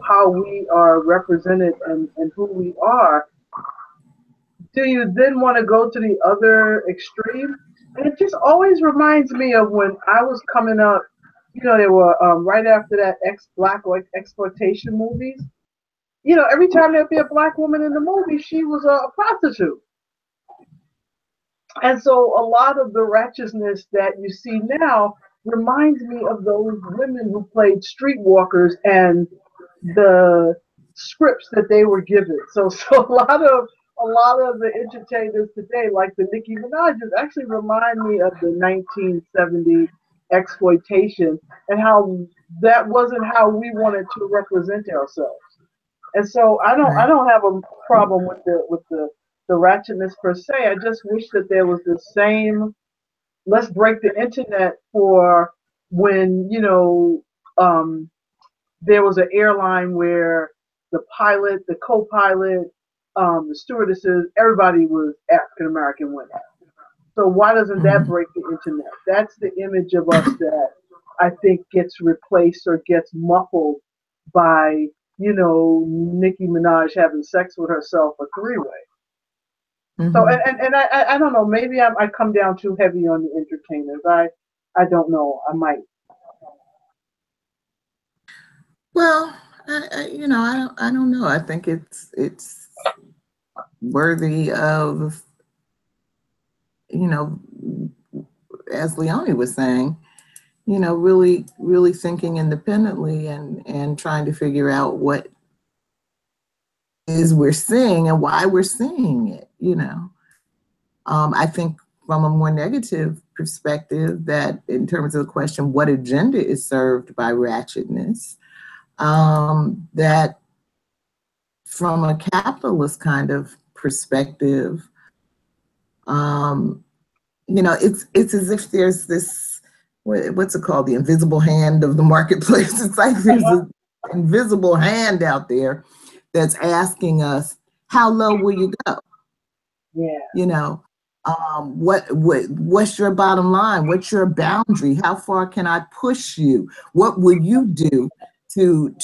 D: how we are represented and who we are, do you then want to go to the other extreme? And it just always reminds me of when I was coming up, you know, they were right after that Black exploitation movies. You know, every time there'd be a Black woman in the movie, she was a prostitute. And so a lot of the righteousness that you see now reminds me of those women who played streetwalkers and the scripts that they were given. So a lot of the entertainers today, like the Nicki Minaj's, actually remind me of the 1970 exploitation and how that wasn't how we wanted to represent ourselves. And so I don't have a problem with the ratchetness per se. I just wish that there was the same, let's break the internet for when, you know, there was an airline where the pilot, the co-pilot, the stewardesses, everybody was African-American women. So why doesn't that break the internet? That's the image of us that I think gets replaced or gets muffled by, you know, Nicki Minaj having sex with herself a three-way. So, and I don't know, maybe I come down too heavy on the entertainers. I don't know, I might.
A: Well, you know, I don't know. I think it's worthy of, you know, as Leonie was saying, you know, really thinking independently and trying to figure out what is we're seeing and why we're seeing it, you know. I think from a more negative perspective, that in terms of the question, what agenda is served by ratchetness, that from a capitalist kind of perspective, you know, it's as if there's this, what's it called, the invisible hand of the marketplace. It's like there's an invisible hand out there that's asking us, how low will you go?
D: Yeah.
A: You know, what's your bottom line? What's your boundary? How far can I push you? What will you do to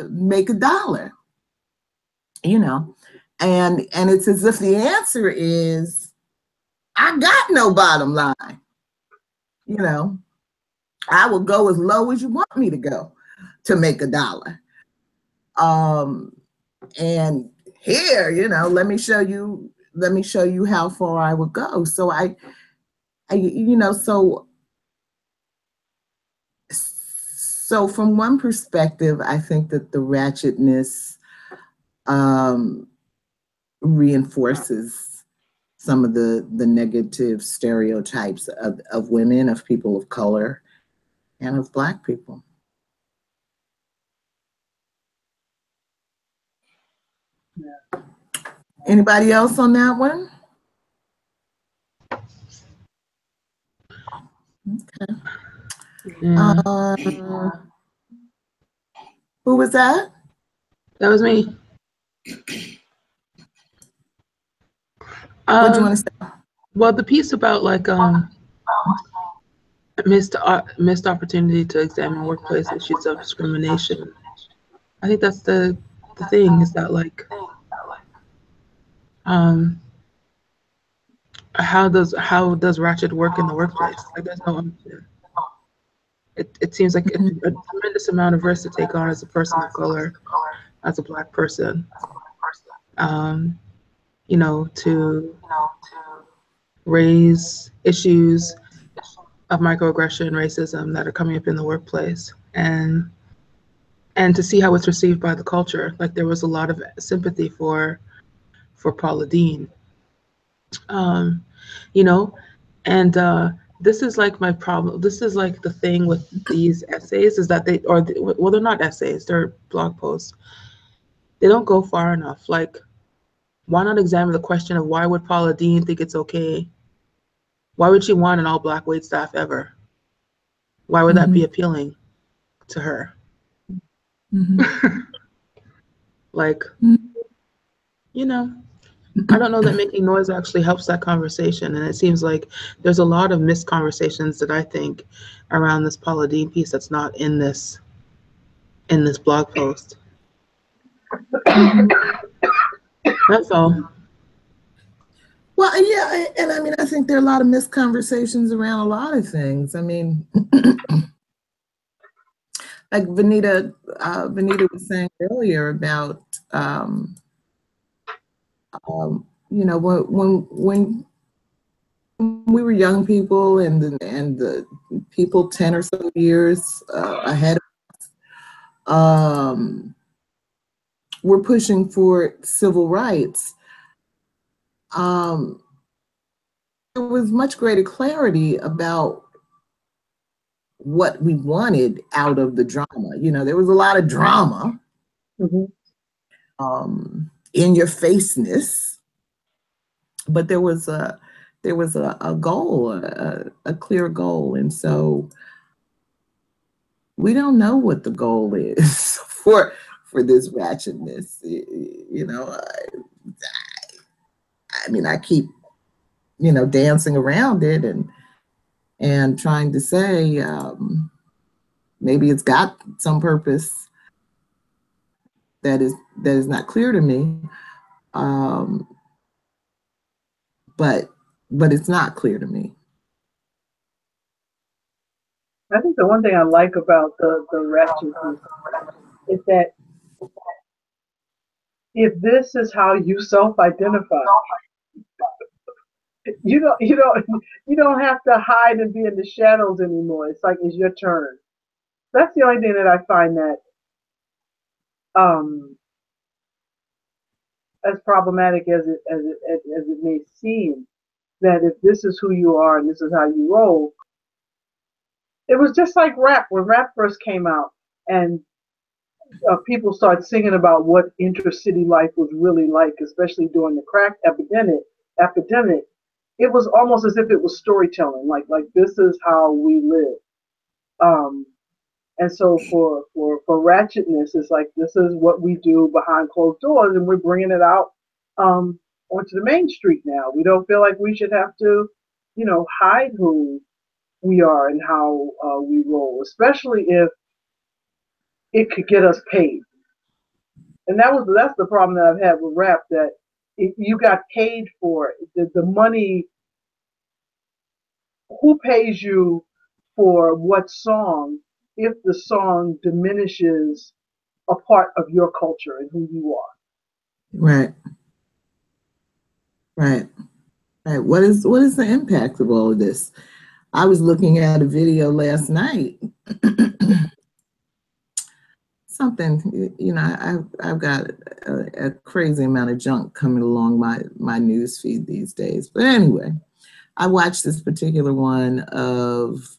A: make $1? You know, and it's as if the answer is, I got no bottom line. You know, I will go as low as you want me to go to make $1. And here, you know, let me show you how far I would go. So I you know, so from one perspective, I think that the ratchetness reinforces some of the negative stereotypes of women, of people of color, and of Black people.
D: Yeah.
A: Anybody else on that one? Okay.
B: Yeah.
A: Who was that?
B: That was me.
A: What do you want to say?
B: Well, the piece about like missed opportunity to examine workplace issues of discrimination. I think that's the thing, is that like how does Ratchet work in the workplace? Like there's no it seems like a tremendous amount of risk to take on as a person of color, as a Black person. You know, to raise issues of microaggression, racism that are coming up in the workplace, and to see how it's received by the culture. Like there was a lot of sympathy for Paula Deen, you know, and this is like my problem. This is like the thing with these essays, is that well, they're not essays, they're blog posts. They don't go far enough. Like, why not examine the question of why would Paula Deen think it's okay? Why would she want an all Black wait staff ever? Why would that be appealing to her? Like, you know, I don't know that making noise actually helps that conversation. And it seems like there's a lot of missed conversations that I think around this Paula Deen piece that's not in this blog post. That's all.
A: Well, yeah, and I mean, I think there are a lot of missed conversations around a lot of things. I mean, like Venita was saying earlier about, you know, when we were young people and the people 10 or so years ahead of us, we're pushing for civil rights. There was much greater clarity about what we wanted out of the drama. You know, there was a lot of drama, in your faceness, but there was a goal, a clear goal, and so we don't know what the goal is for this ratchetness. You know, I mean, I keep, you know, dancing around it and trying to say maybe it's got some purpose that is not clear to me, but it's not clear to me.
D: I think the one thing I like about the Ratchetness is that if this is how you self-identify, you don't have to hide and be in the shadows anymore. It's like it's your turn. That's the only thing that I find that as problematic as it may seem, that if this is who you are and this is how you roll, it was just like rap when rap first came out and people started singing about what intercity life was really like, especially during the crack epidemic. It was almost as if it was storytelling, like this is how we live. And so for ratchetness, it's like this is what we do behind closed doors, and we're bringing it out onto the main street now. We don't feel like we should have to, you know, hide who we are and how we roll, especially if it could get us paid. And that's the problem that I've had with rap, that you got paid for it. The money, who pays you for what song if the song diminishes a part of your culture and who you are?
A: Right. What is the impact of all of this? I was looking at a video last night. Something, you know, I've got a crazy amount of junk coming along my news feed these days. But anyway, I watched this particular one of,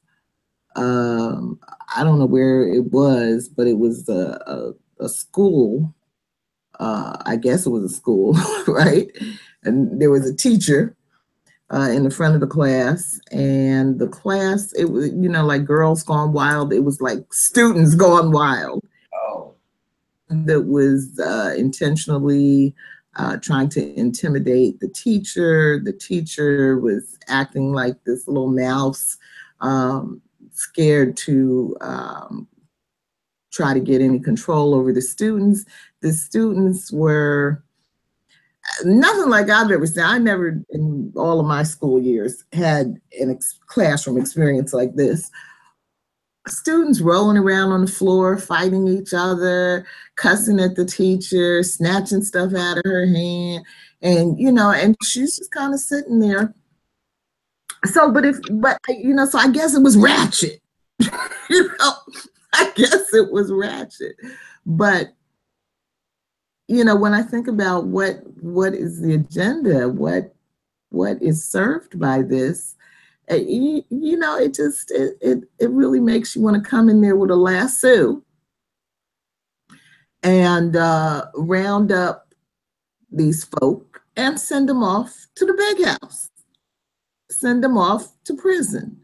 A: I don't know where it was, but it was a school I guess it was a school, right? And there was a teacher in the front of the class, and the class, it was, you know, like Girls Gone Wild. It was like students gone wild.
C: Oh.
A: That was intentionally trying to intimidate the teacher. The teacher was acting like this little mouse, scared to try to get any control over the students. The students were nothing like I've ever seen. I never, in all of my school years, had a classroom experience like this. Students rolling around on the floor, fighting each other, cussing at the teacher, snatching stuff out of her hand. And, you know, and she's just kind of sitting there. So, but you know, so I guess it was ratchet. You know, I guess it was ratchet. But, you know, when I think about what is the agenda, what is served by this, you know, it just, it really makes you want to come in there with a lasso and round up these folk and send them off to the big house, send them off to prison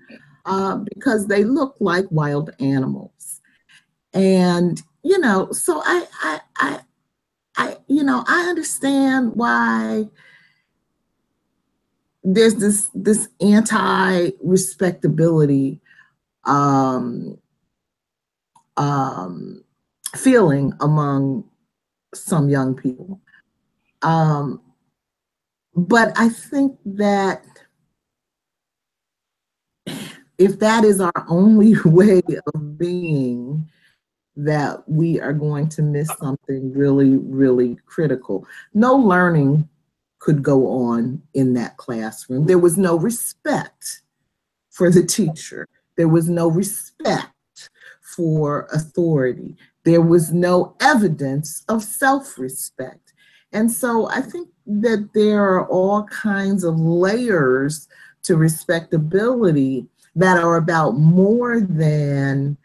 A: because they look like wild animals. And, you know, so I you know, I understand why there's this anti-respectability feeling among some young people. But I think that if that is our only way of being, that we are going to miss something really, really critical. No learning could go on in that classroom. There was no respect for the teacher. There was no respect for authority. There was no evidence of self-respect. And so I think that there are all kinds of layers to respectability that are about more than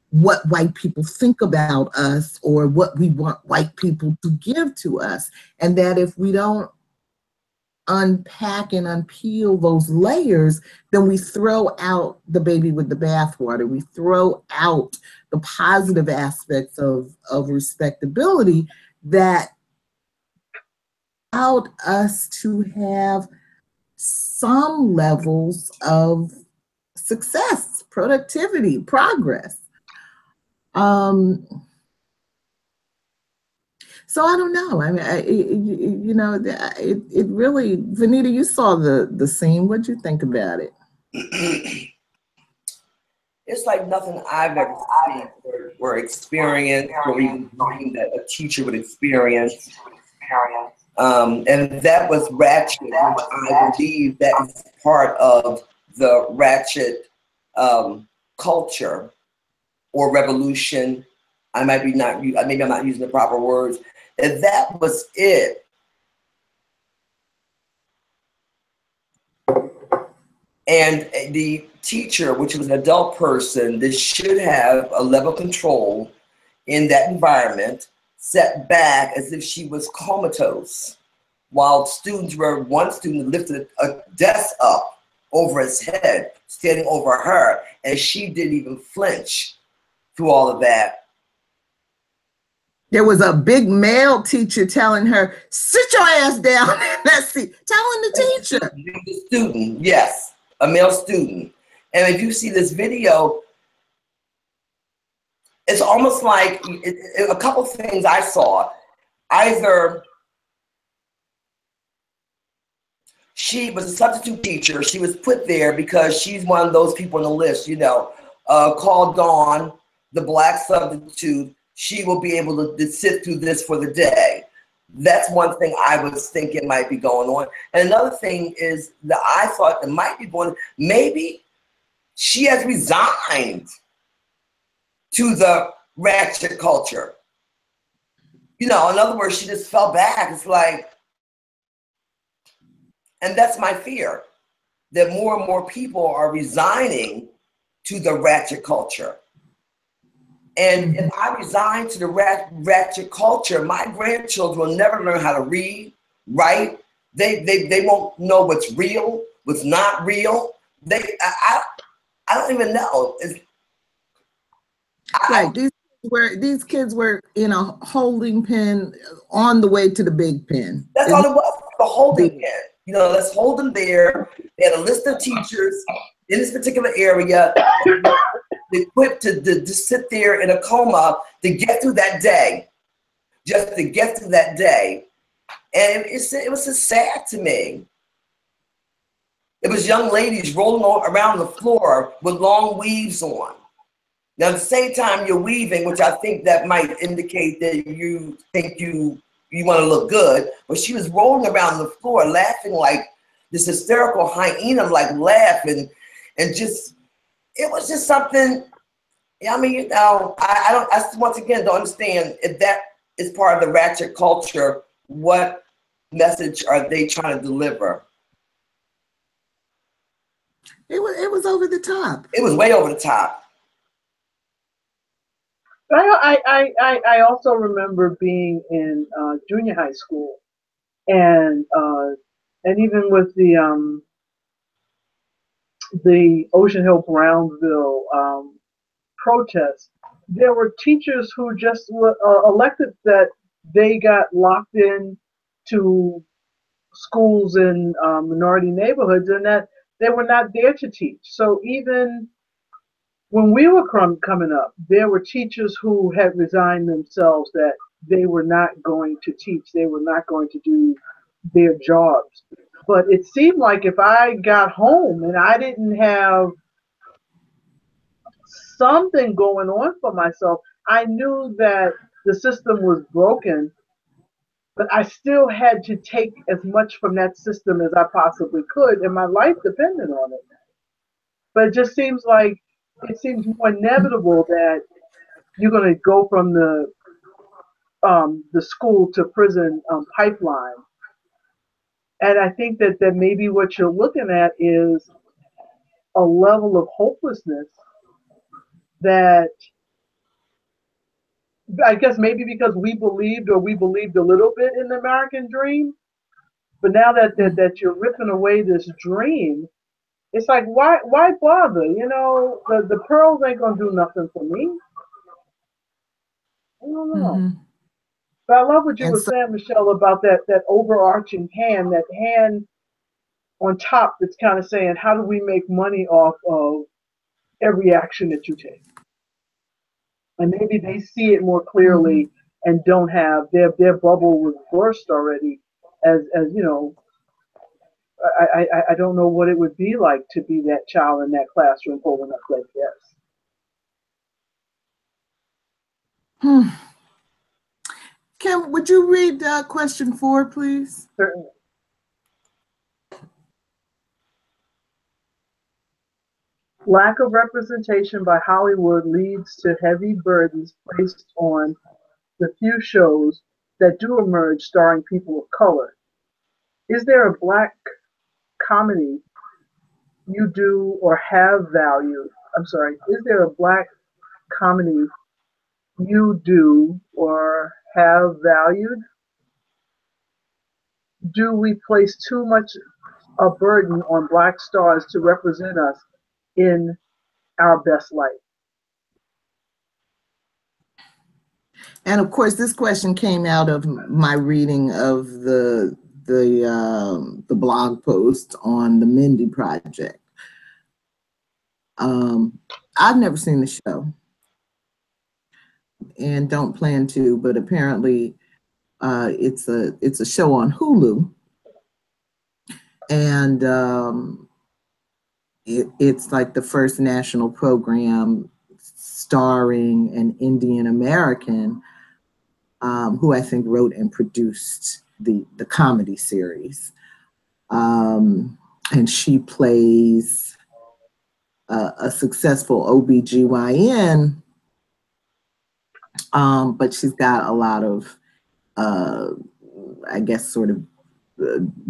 A: what white people think about us or what we want white people to give to us. And that if we don't unpack and unpeel those layers, then we throw out the baby with the bathwater. We throw out the positive aspects of respectability that allowed us to have some levels of success, productivity, progress. So I don't know. I mean, you know, it really, Venita, you saw the scene. What'd you think about it?
C: It's like nothing I've ever seen or experienced, or even that a teacher would experience. And that was ratchet, which I believe that is part of the ratchet culture or revolution. Maybe I'm not using the proper words. And that was it. And the teacher, which was an adult person, that should have a level of control in that environment, sat back as if she was comatose, while one student lifted a desk up over his head, standing over her, and she didn't even flinch through all of that.
A: There was a big male teacher telling her, sit your ass down. Let's see, telling the teacher.
C: The student, yes, a male student. And if you see this video, it's almost like a couple things I saw. Either she was a substitute teacher. She was put there because she's one of those people on the list, you know, called Dawn, the black substitute. She will be able to sit through this for the day. That's one thing I was thinking might be going on. And another thing is that I thought that might be going, maybe she has resigned to the ratchet culture. You know, in other words, she just fell back. It's like, and that's my fear, that more and more people are resigning to the ratchet culture. And if I resign to the ratchet culture, my grandchildren will never learn how to read, write. They won't know what's real, what's not real. I don't even know.
A: Right. These kids were in a holding pen on the way to the big pen.
C: That's all it was, the holding pen. You know, let's hold them there. They had a list of teachers in this particular area equipped to sit there in a coma to get through that day, just to get through that day. And it was just sad to me. It was young ladies rolling around the floor with long weaves on. Now, at the same time you're weaving, which I think that might indicate that you think you want to look good, but she was rolling around the floor laughing like this hysterical hyena, like laughing, and just, it was just something. I mean, you know, I once again don't understand if that is part of the ratchet culture. What message are they trying to deliver?
A: It was over the top.
C: It was way over the top.
D: I also remember being in junior high school, and even with the Ocean Hill Brownsville protests, there were teachers who just elected that they got locked in to schools in minority neighborhoods, and that they were not there to teach. So even when we were coming up, there were teachers who had resigned themselves that they were not going to teach. They were not going to do their jobs. But it seemed like if I got home and I didn't have something going on for myself, I knew that the system was broken, but I still had to take as much from that system as I possibly could, and my life depended on it. But it just seems like it seems more inevitable that you're going to go from the school to prison pipeline. And I think that maybe what you're looking at is a level of hopelessness that I guess maybe because we believed a little bit in the American dream, but now that you're ripping away this dream, it's like, why bother? You know, the pearls ain't gonna do nothing for me. I don't know. Mm-hmm. But I love what you were saying, Michelle, about that overarching hand, that hand on top that's kind of saying, how do we make money off of every action that you take? And maybe they see it more clearly and don't have their bubble was burst already. As you know, I don't know what it would be like to be that child in that classroom holding up like this.
A: Kim, would you read question 4, please?
D: Certainly. Lack of representation by Hollywood leads to heavy burdens placed on the few shows that do emerge starring people of color. Is there a Black comedy you do or have valued? I'm sorry, is there a Black comedy you do or have valued? Do we place too much a burden on Black stars to represent us in our best light?
A: And of course, this question came out of my reading of the blog post on the Mindy project. I've never seen the show and don't plan to, but apparently it's a show on Hulu, and it's like the first national program starring an Indian American who I think wrote and produced the comedy series. And she plays a successful OBGYN, but she's got a lot of, I guess, sort of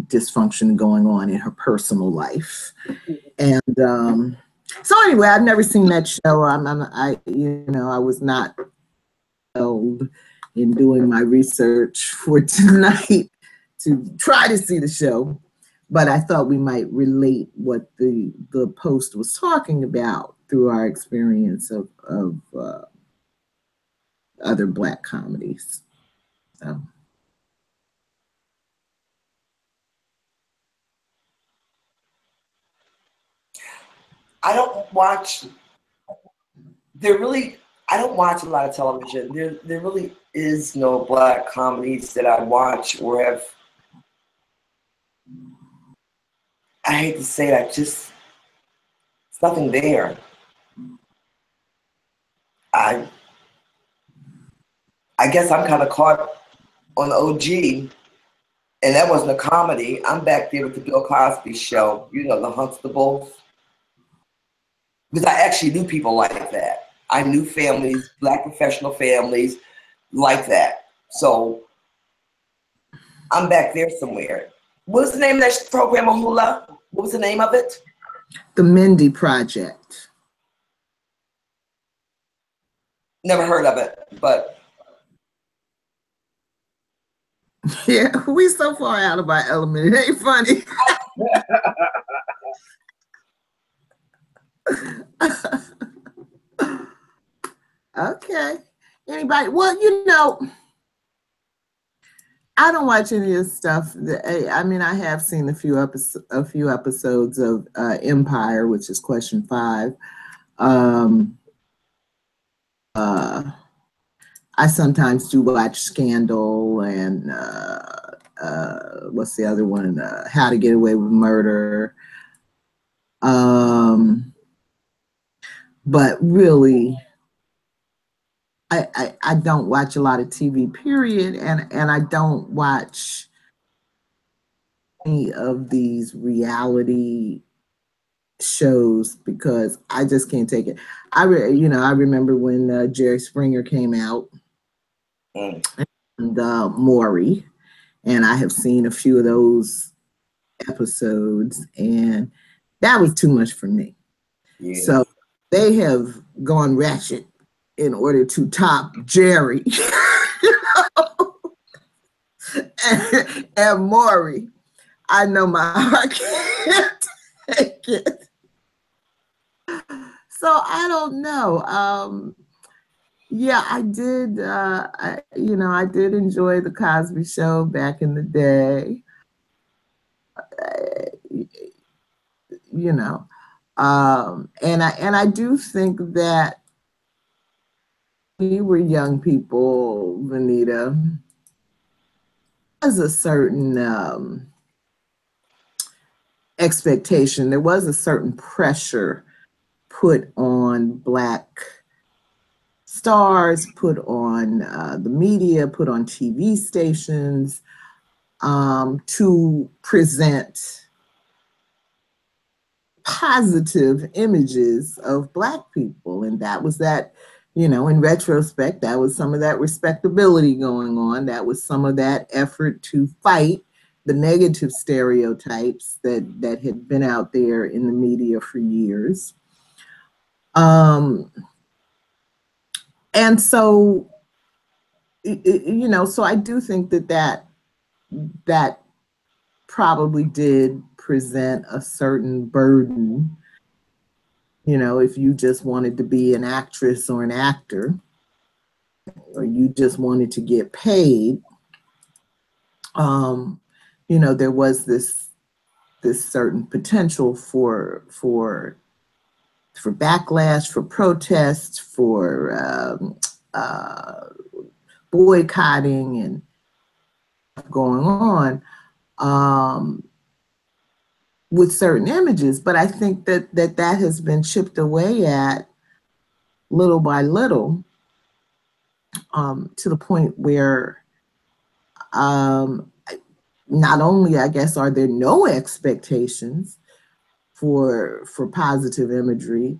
A: dysfunction going on in her personal life. And So anyway, I've never seen that show. I was not in doing my research for tonight to try to see the show, but I thought we might relate what the post was talking about through our experience of other Black comedies. So.
C: I don't watch a lot of television. There really is no Black comedies that I watch or have. I hate to say it, it's nothing there. I guess I'm kind of caught on OG, and that wasn't a comedy. I'm back there with the Bill Cosby show, the Huxtables. Because I actually knew people like that. I knew families, Black professional families like that. So I'm back there somewhere. What was the name of that program on Hula? What was the name of it?
A: The Mindy Project.
C: Never heard of it, but.
A: Yeah, we so far out of our element. It ain't funny. Okay. Anybody? Well, I don't watch any of this stuff. I have seen a few episodes of Empire, which is question 5. I sometimes do watch Scandal and what's the other one? How to Get Away with Murder. But really, I don't watch a lot of TV, period, and I don't watch any of these reality shows because I just can't take it. I remember when Jerry Springer came out and Maury, and I have seen a few of those episodes, and that was too much for me. Yeah. So they have gone ratchet in order to top Jerry and Maury. I know my heart can't take it. So I don't know. Yeah, I did. I did enjoy the Cosby Show back in the day. And I do think that we were young people, Venita, was a certain expectation. There was a certain pressure put on Black stars, put on the media, put on TV stations to present positive images of Black people. And that was that, in retrospect, that was some of that respectability going on. That was some of that effort to fight the negative stereotypes that had been out there in the media for years. And so, so I do think that probably did present a certain burden, if you just wanted to be an actress or an actor, or you just wanted to get paid, there was this certain potential for backlash, for protests, for boycotting and going on with certain images. But I think that has been chipped away at little by little to the point where not only, I guess, are there no expectations for positive imagery,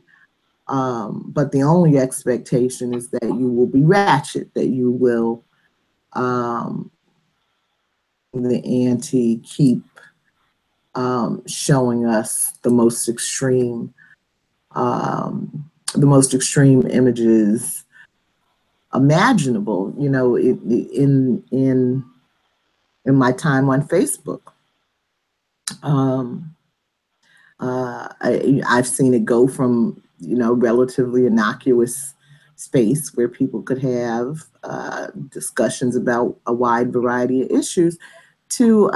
A: but the only expectation is that you will be ratchet, that you will the ante keep showing us the most extreme the most extreme images imaginable, you know, in my time on Facebook. I've seen it go from, you know, relatively innocuous space where people could have discussions about a wide variety of issues to,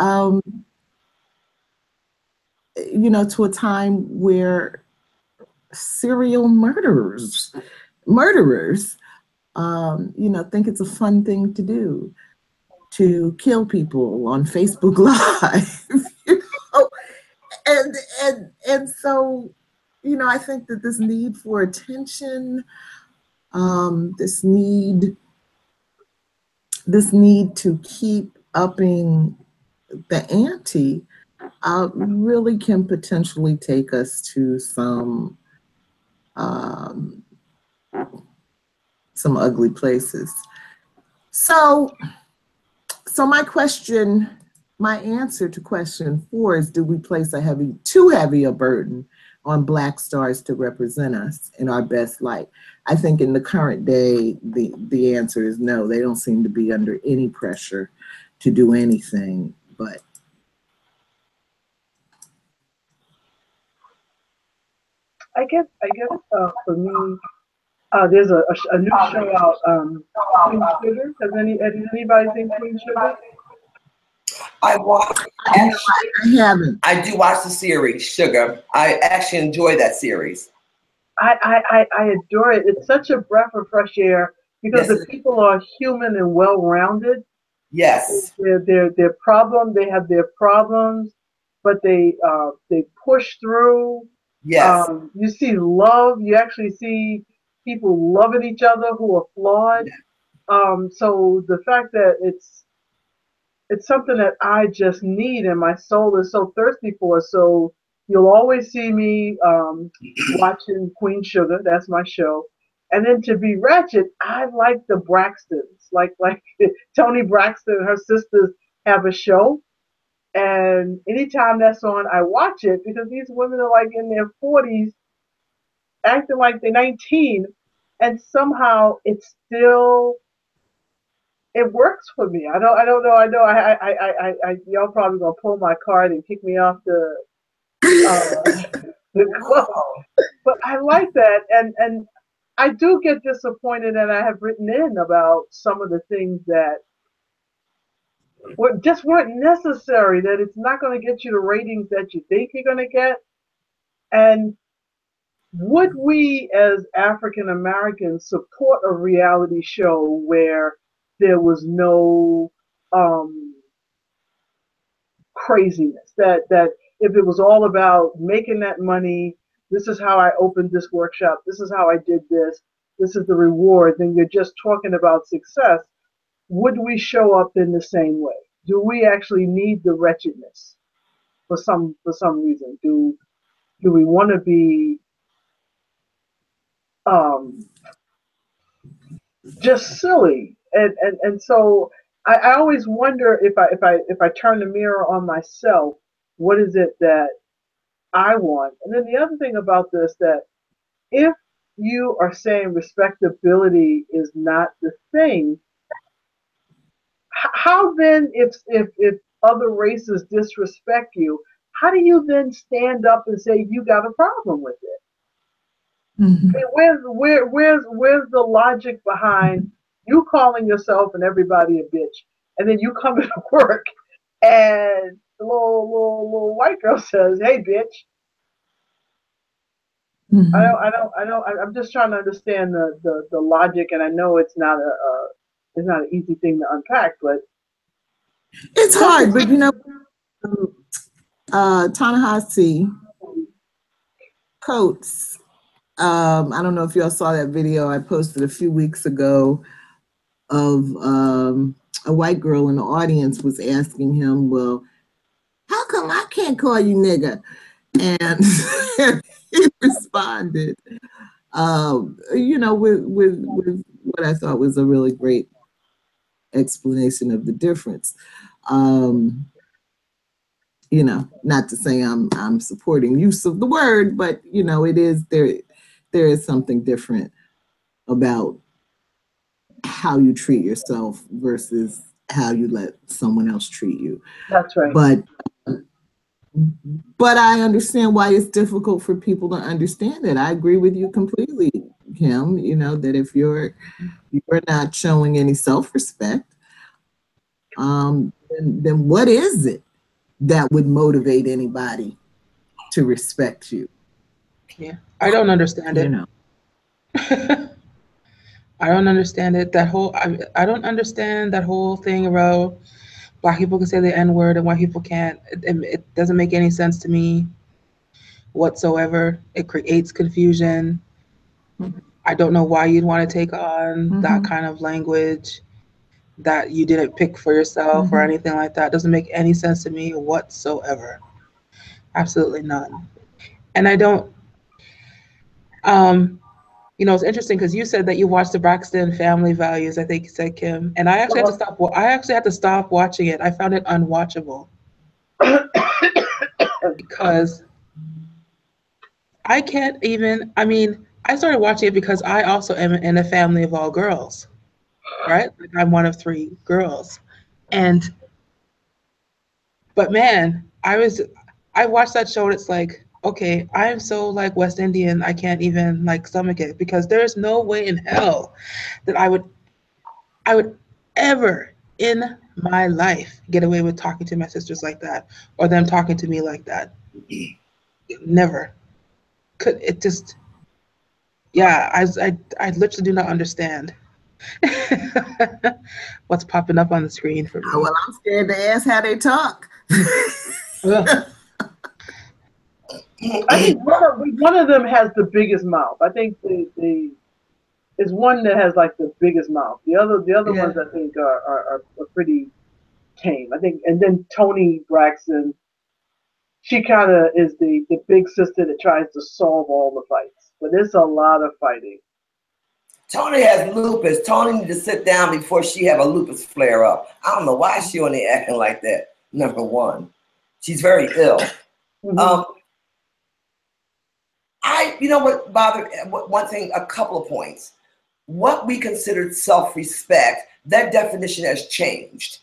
A: you know, to a time where serial murderers, you know, think it's a fun thing to do, to kill people on Facebook Live, you know? And so, you know, I think that this need for attention, this need to keep upping the ante, really can potentially take us to some ugly places. So my answer to question 4 is, do we place too heavy a burden on Black stars to represent us in our best light? I think in the current day, the answer is no. They don't seem to be under any pressure to do anything but.
D: I guess for me, there's a new show out, Queen Sugar. Has anybody seen Queen Sugar?
C: I
A: haven't.
C: I do watch the series Sugar. I actually enjoy that series.
D: I adore it. It's such a breath of fresh air because the people are human and well-rounded.
C: Yes.
D: They have their problems, but they push through.
C: Yes.
D: You see love. You actually see people loving each other who are flawed. So the fact that it's something that I just need and my soul is so thirsty for. So you'll always see me watching Queen Sugar. That's my show. And then to be ratchet, I like the Braxtons. Like Toni Braxton and her sisters have a show. And anytime that's on, I watch it because these women are like in their 40s, acting like they're 19. And somehow it works for me. I don't know. I know y'all probably gonna pull my card and kick me off the club. But I like that, and I do get disappointed, and I have written in about some of the things that just weren't necessary. That it's not going to get you the ratings that you think you're going to get. And would we, as African Americans, support a reality show where there was no craziness? That if it was all about making that money, this is how I opened this workshop, this is how I did this, this is the reward, then you're just talking about success. Would we show up in the same way? Do we actually need the wretchedness for some reason? Do we want to be just silly? And so I always wonder if I turn the mirror on myself, what is it that I want? And then the other thing about this, that if you are saying respectability is not the thing, how then, if other races disrespect you, how do you then stand up and say you got a problem with it? Mm-hmm. Where's the logic behind you calling yourself and everybody a bitch, and then you come into work and the little white girl says, "Hey, bitch." Mm-hmm. I'm just trying to understand the logic, and I know it's not an easy thing to unpack, but
A: it's hard. But you know, Ta-Nehisi Coates. I don't know if y'all saw that video I posted a few weeks ago of a white girl in the audience was asking him, "Well, how come I can't call you nigga?" And he responded, you know, with what I thought was a really great explanation of the difference. You know, not to say I'm supporting use of the word, but you know, it is there. there is something different about how you treat yourself versus how you let someone else treat you.
D: That's right.
A: But I understand why it's difficult for people to understand it. I agree with you completely, Kim, you know, that if you're not showing any self-respect, then what is it that would motivate anybody to respect you?
B: Yeah, I don't understand it.
A: You know.
B: I don't understand it. I don't understand that whole thing about Black people can say the N-word and white people can't. It doesn't make any sense to me whatsoever. It creates confusion. I don't know why you'd want to take on that kind of language that you didn't pick for yourself or anything like that. It doesn't make any sense to me whatsoever. Absolutely none. And I don't, you know, it's interesting because you said that you watched the Braxton Family Values, I think you said, Kim, and I actually had to stop watching it. I found it unwatchable because I can't even, I mean, I started watching it because I also am in a family of all girls, right? Like I'm one of 3 girls. But man, I watched that show and it's like, okay, I am so like West Indian, I can't even like stomach it because there's no way in hell that I would ever in my life get away with talking to my sisters like that or them talking to me like that. Never. Could it just, yeah, I literally do not understand what's popping up on the screen for me.
A: Well, I'm scared to ask how they talk.
D: I think one of them has the biggest mouth. I think the is one that has like the biggest mouth. The other ones I think are pretty tame. I think, and then Toni Braxton, she kind of is the big sister that tries to solve all the fights. But there's a lot of fighting.
C: Toni has lupus. Toni needs to sit down before she have a lupus flare up. I don't know why she only acting like that. Number one, she's very ill. You know what bothered, one thing, a couple of points. What we considered self-respect, that definition has changed.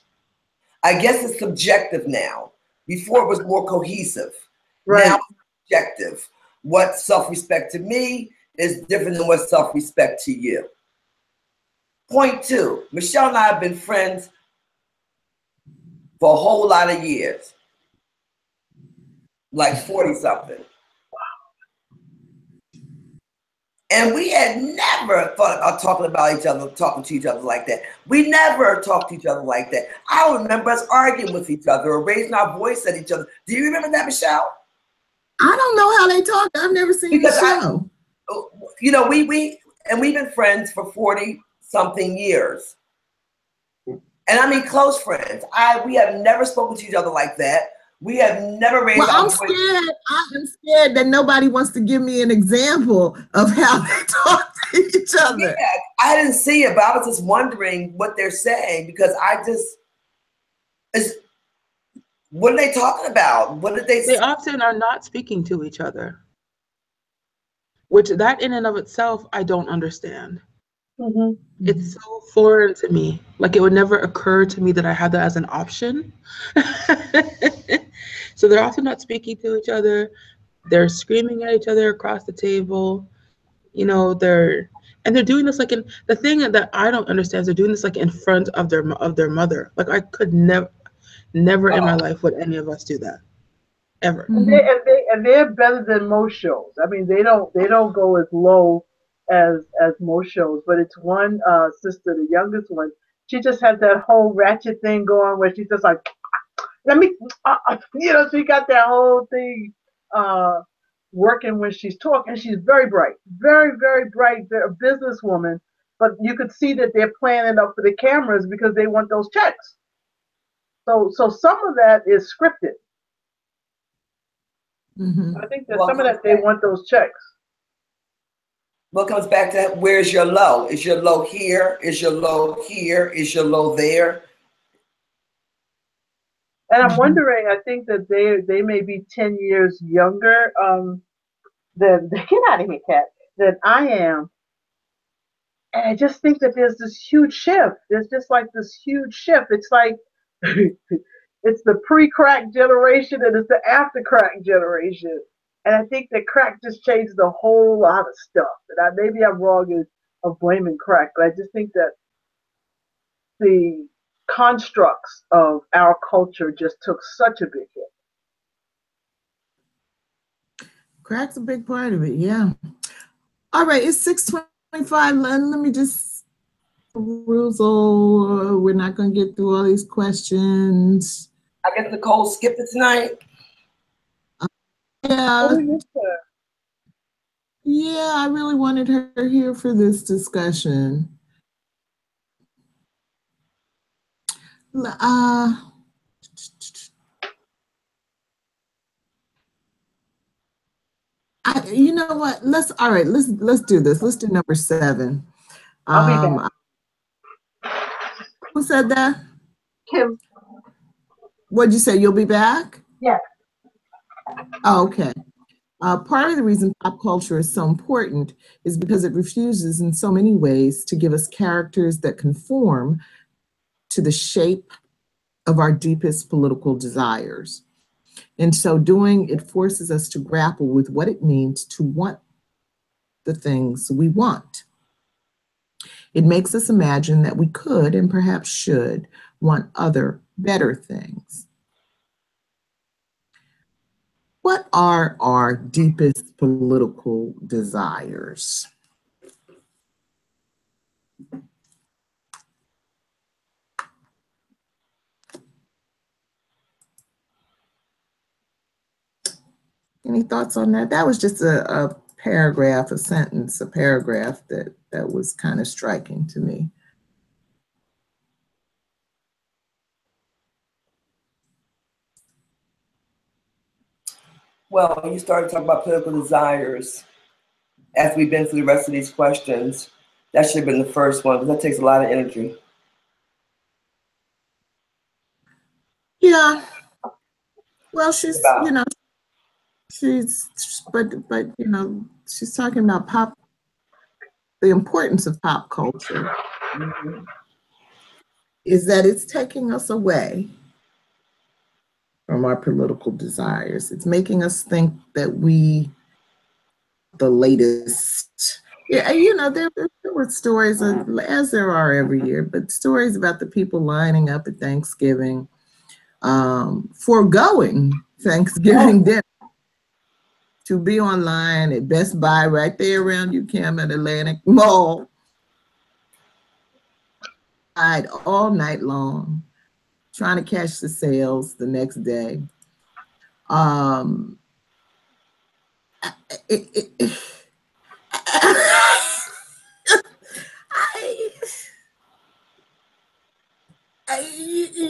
C: I guess it's subjective now. Before it was more cohesive.
D: Right.
C: Now it's subjective. What self-respect to me is different than what self-respect to you. Point 2, Michelle and I have been friends for a whole lot of years. Like 40 something. And we had never thought about talking to each other like that. We never talked to each other like that. I don't remember us arguing with each other or raising our voice at each other. Do you remember that, Michelle?
A: I don't know how they talk. I've never seen the show.
C: You know, we've been friends for 40 something years. And I mean close friends. We have never spoken to each other like that. We have never raised our voice.
A: I'm scared that nobody wants to give me an example of how they talk to each other.
C: Yeah, I didn't see it, but I was just wondering what they're saying because what are they talking about? What did they say?
B: They often are not speaking to each other, which that in and of itself, I don't understand. It's so foreign to me. Like it would never occur to me that I had that as an option. So they're often not speaking to each other. They're screaming at each other across the table. You know, they're doing this like the thing that I don't understand is they're doing this like in front of their mother. Like I could never in my life would any of us do that. Ever.
D: And they're better than most shows. I mean, they don't go as low as most shows, but it's one sister, the youngest one. She just has that whole ratchet thing going where she's just like, let me, you know, she got that whole thing working when she's talking. She's very bright, very, very bright, a businesswoman, but you could see that they're planning up for the cameras because they want those checks. So some of that is scripted. I think that some of that they want those checks.
C: What comes back to where's your low? Is your low here? Is your low here? Is your low there?
D: And I'm wondering, I think that they may be 10 years younger than, get out of here, Kat. than I am. And I just think that there's this huge shift. There's just like this huge shift. It's like it's the pre-crack generation and it's the after-crack generation. And I think that crack just changed a whole lot of stuff. And maybe I'm wrong of blaming crack, but I just think that the constructs of our culture just took such a big hit.
A: Crack's a big part of it, yeah. All right, it's 6:25. Let me just perusal. We're not going to get through all these questions.
C: I guess Nicole skipped it tonight.
A: Yeah. Yeah, I really wanted her here for this discussion. You know what? Let's do this. Let's do number 7.
D: I'll be back.
A: Who said that?
D: Kim.
A: What'd you say? You'll be back?
D: Yeah.
A: Oh, okay. Part of the reason pop culture is so important is because it refuses in so many ways to give us characters that conform to the shape of our deepest political desires. In so doing, it forces us to grapple with what it means to want the things we want. It makes us imagine that we could and perhaps should want other, better things. What are our deepest political desires? Any thoughts on that? That was just a paragraph, a sentence, a paragraph that was kind of striking to me.
C: Well, you started talking about political desires. As we've been through the rest of these questions, that should have been the first one, because that takes a lot of energy.
A: Yeah. Well, she's, you know, but you know, she's talking about the importance of pop culture. Mm-hmm. Is that it's taking us away from our political desires. It's making us think that we the latest. Yeah, you know, there were stories, as there are every year, but stories about the people lining up at Thanksgiving, foregoing Thanksgiving dinner to be online at Best Buy right there around UCAM at Atlantic Mall all night long, trying to catch the sales the next day.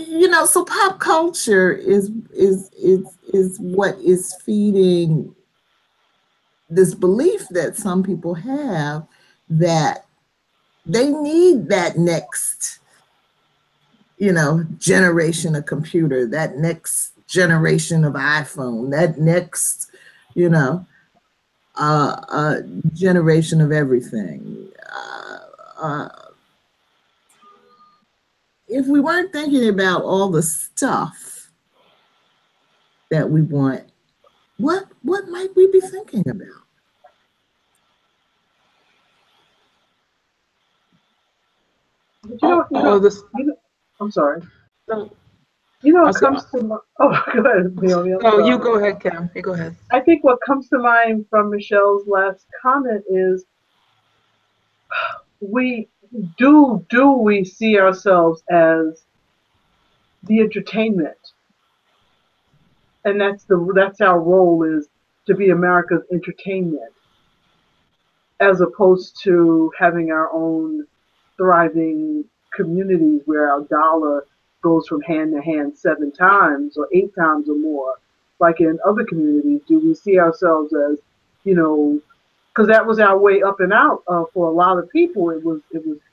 A: You know, so pop culture is what is feeding this belief that some people have that they need that next, you know, generation of computer, that next generation of iPhone, that next, you know, generation of everything. If we weren't thinking about all the stuff that we want, what might we be thinking about?
D: I'm sorry. You know what comes to mind? Oh, go ahead, Leonie.
B: No, you go ahead, Cam. You go ahead.
D: I think what comes to mind from Michelle's last comment is we see ourselves as the entertainment, and that's our role, is to be America's entertainment, as opposed to having our own thriving communities where our dollar goes from hand to hand 7 times or 8 times or more, like in other communities. Do we see ourselves as, you know, because that was our way up and out for a lot of people. It was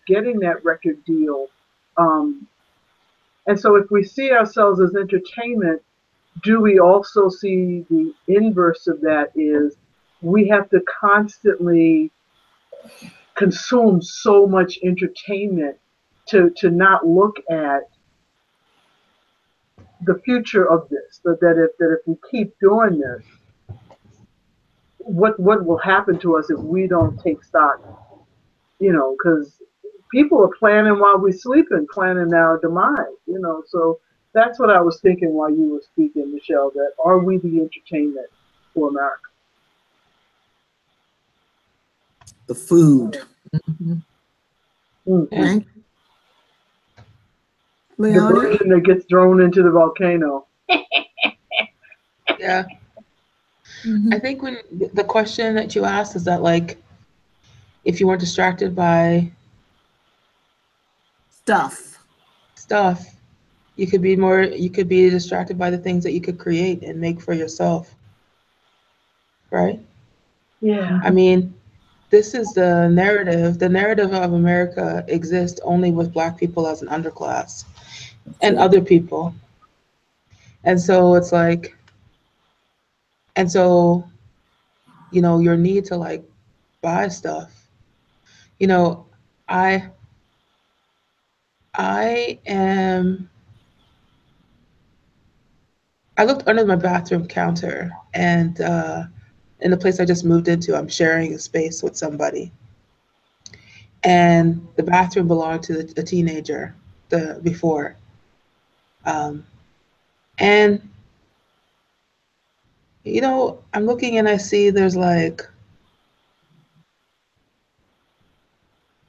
D: getting that record deal. And so if we see ourselves as entertainment, do we also see the inverse of that is we have to constantly consume so much entertainment to not look at the future of this. That if we keep doing this, what will happen to us if we don't take stock? You know, because people are planning while we're sleeping, planning our demise. You know, so that's what I was thinking while you were speaking, Michelle. That are we the entertainment for America?
A: The food. Mm-hmm.
D: Mm-hmm.
A: Thank you.
D: The
A: Leonie?
D: version that gets thrown into the volcano.
B: Yeah. I think when the question that you asked is that, like, if you weren't distracted by stuff, you could be distracted by the things that you could create and make for yourself. Right?
D: Yeah.
B: I mean, this is the narrative. The narrative of America exists only with Black people as an underclass and other people. And so it's like, you know, your need to like buy stuff. You know, I looked under my bathroom counter, and in the place I just moved into, I'm sharing a space with somebody. And the bathroom belonged to a teenager before. And, you know, I'm looking and I see there's like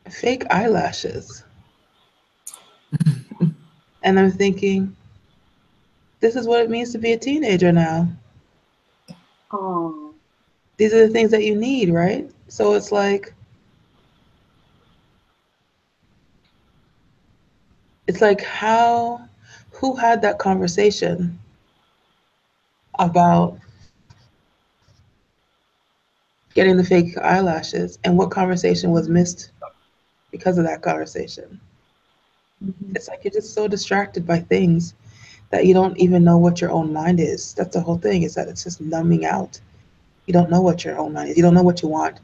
B: fake eyelashes. And I'm thinking, this is what it means to be a teenager now.
D: Oh.
B: These are the things that you need, right? So it's like, who had that conversation about getting the fake eyelashes, and what conversation was missed because of that conversation? Mm-hmm. It's like you're just so distracted by things that you don't even know what your own mind is. That's the whole thing, is that it's just numbing out. You don't know what your own mind is. You don't know what you want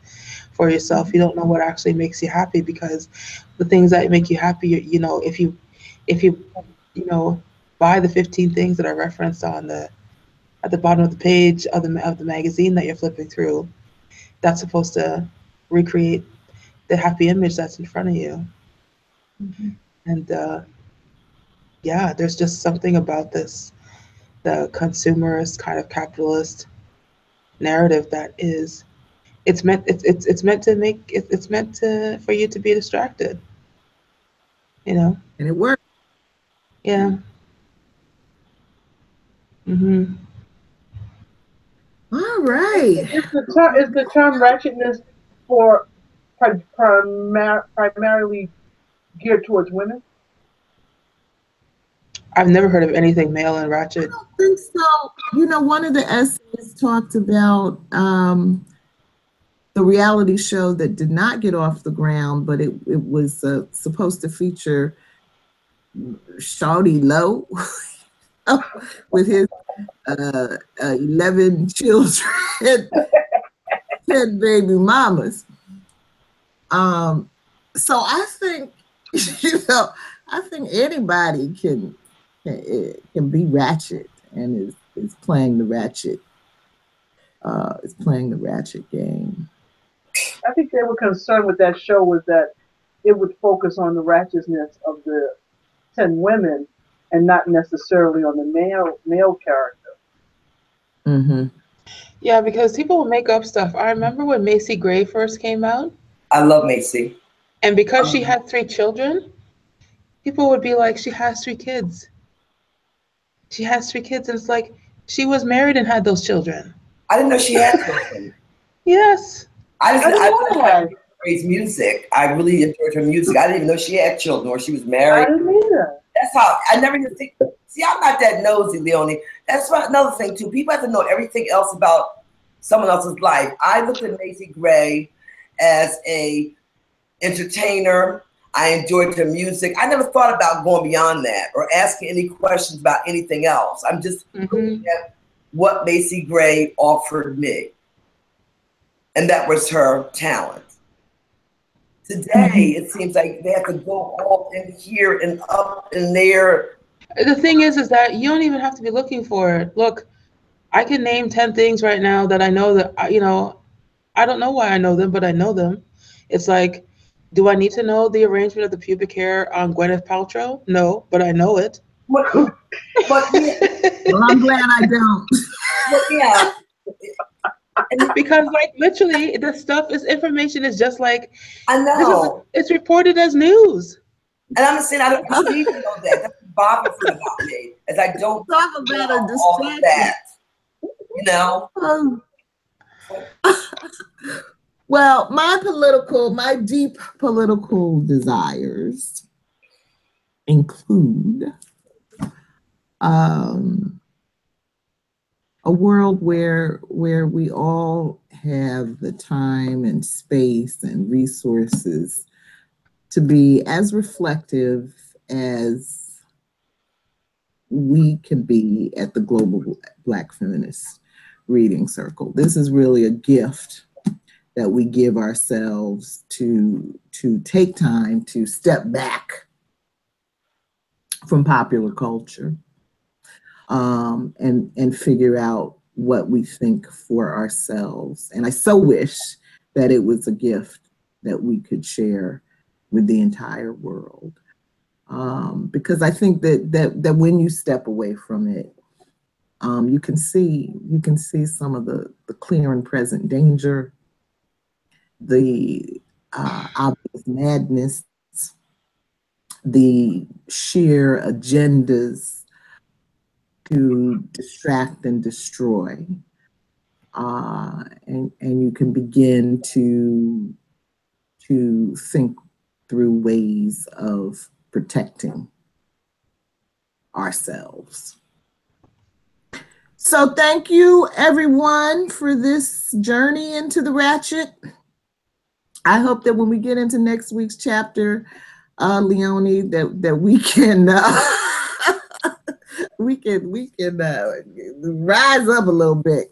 B: for yourself. You don't know what actually makes you happy, because the things that make you happy, you know, if you you know, buy the 15 things that are referenced at the bottom of the page of the magazine that you're flipping through, that's supposed to recreate the happy image that's in front of you. Mm-hmm. And yeah, there's just something about the consumerist kind of capitalist narrative that is, it's meant for you to be distracted, you know.
A: And it works.
B: Yeah. Mm-hmm.
A: All right.
D: Is the term ratchetness for primarily geared towards women?
B: I've never heard of anything male and ratchet.
A: I don't think so. You know, one of the essays talked about the reality show that did not get off the ground, but it was supposed to feature Shawty Low with his 11 children, 10 baby mamas. So I think, you know, I think anybody can be ratchet and is playing the ratchet. Is playing the ratchet game.
D: I think they were concerned with that show was that it would focus on the ratchetness of the 10 women and not necessarily on the male character.
A: Mm-hmm.
B: Yeah, because people will make up stuff. I remember when Macy Gray first came out.
C: I love Macy.
B: And because she had 3 children, people would be like, she has 3 kids. She has 3 kids. And it's like, she was married and had those children.
C: I didn't know she had children.
B: Yes.
C: I like Gray's music. I really enjoyed her music. I didn't even know she had children or she was married.
D: I didn't either.
C: That's how I never even think. See, I'm not that nosy, Leonie. That's another thing too. People have to know everything else about someone else's life. I looked at Macy Gray as a entertainer. I enjoyed her music. I never thought about going beyond that or asking any questions about anything else. I'm just looking at what Macy Gray offered me. And that was her talent. today it seems like they have to go all in here and up in there.
B: The thing is that you don't even have to be looking for it. Look, I can name 10 things right now that I know that, I don't know why I know them, but I know them. It's like, do I need to know the arrangement of the pubic hair on Gwyneth Paltrow? No, but I know it.
C: But yeah.
A: Well, I'm glad I don't.
C: But yeah.
B: Because like literally the information is just like,
C: I know.
B: It's reported as news.
C: And I'm saying I don't need to know that. That's bothering about me, as I don't
A: talk about a
C: all of that. You know.
A: Well, my deep political desires include a world where we all have the time and space and resources to be as reflective as we can be at the Global Black Feminist Reading Circle. This is really a gift that we give ourselves to take time to step back from popular culture and figure out what we think for ourselves. And I so wish that it was a gift that we could share with the entire world. Because I think that when you step away from it, you can see some of the clear and present danger, the obvious madness, the sheer agendas to distract and destroy, and you can begin to think through ways of protecting ourselves. So thank you everyone for this journey into the Ratchet. I hope that when we get into next week's chapter, Leonie, that we can we can rise up a little bit.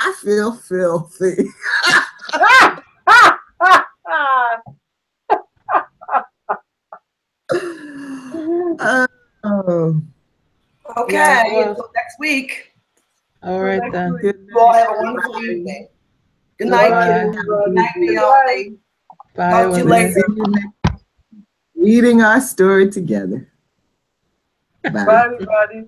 A: I feel filthy.
C: Okay,
B: yeah.
C: until next week.
B: All right then.
C: You all have a wonderful evening. Good night,
B: Bye.
C: Good night, Leonie.
B: Bye.
C: Talk to you later.
A: Reading our story together. Bye.
D: Bye, everybody.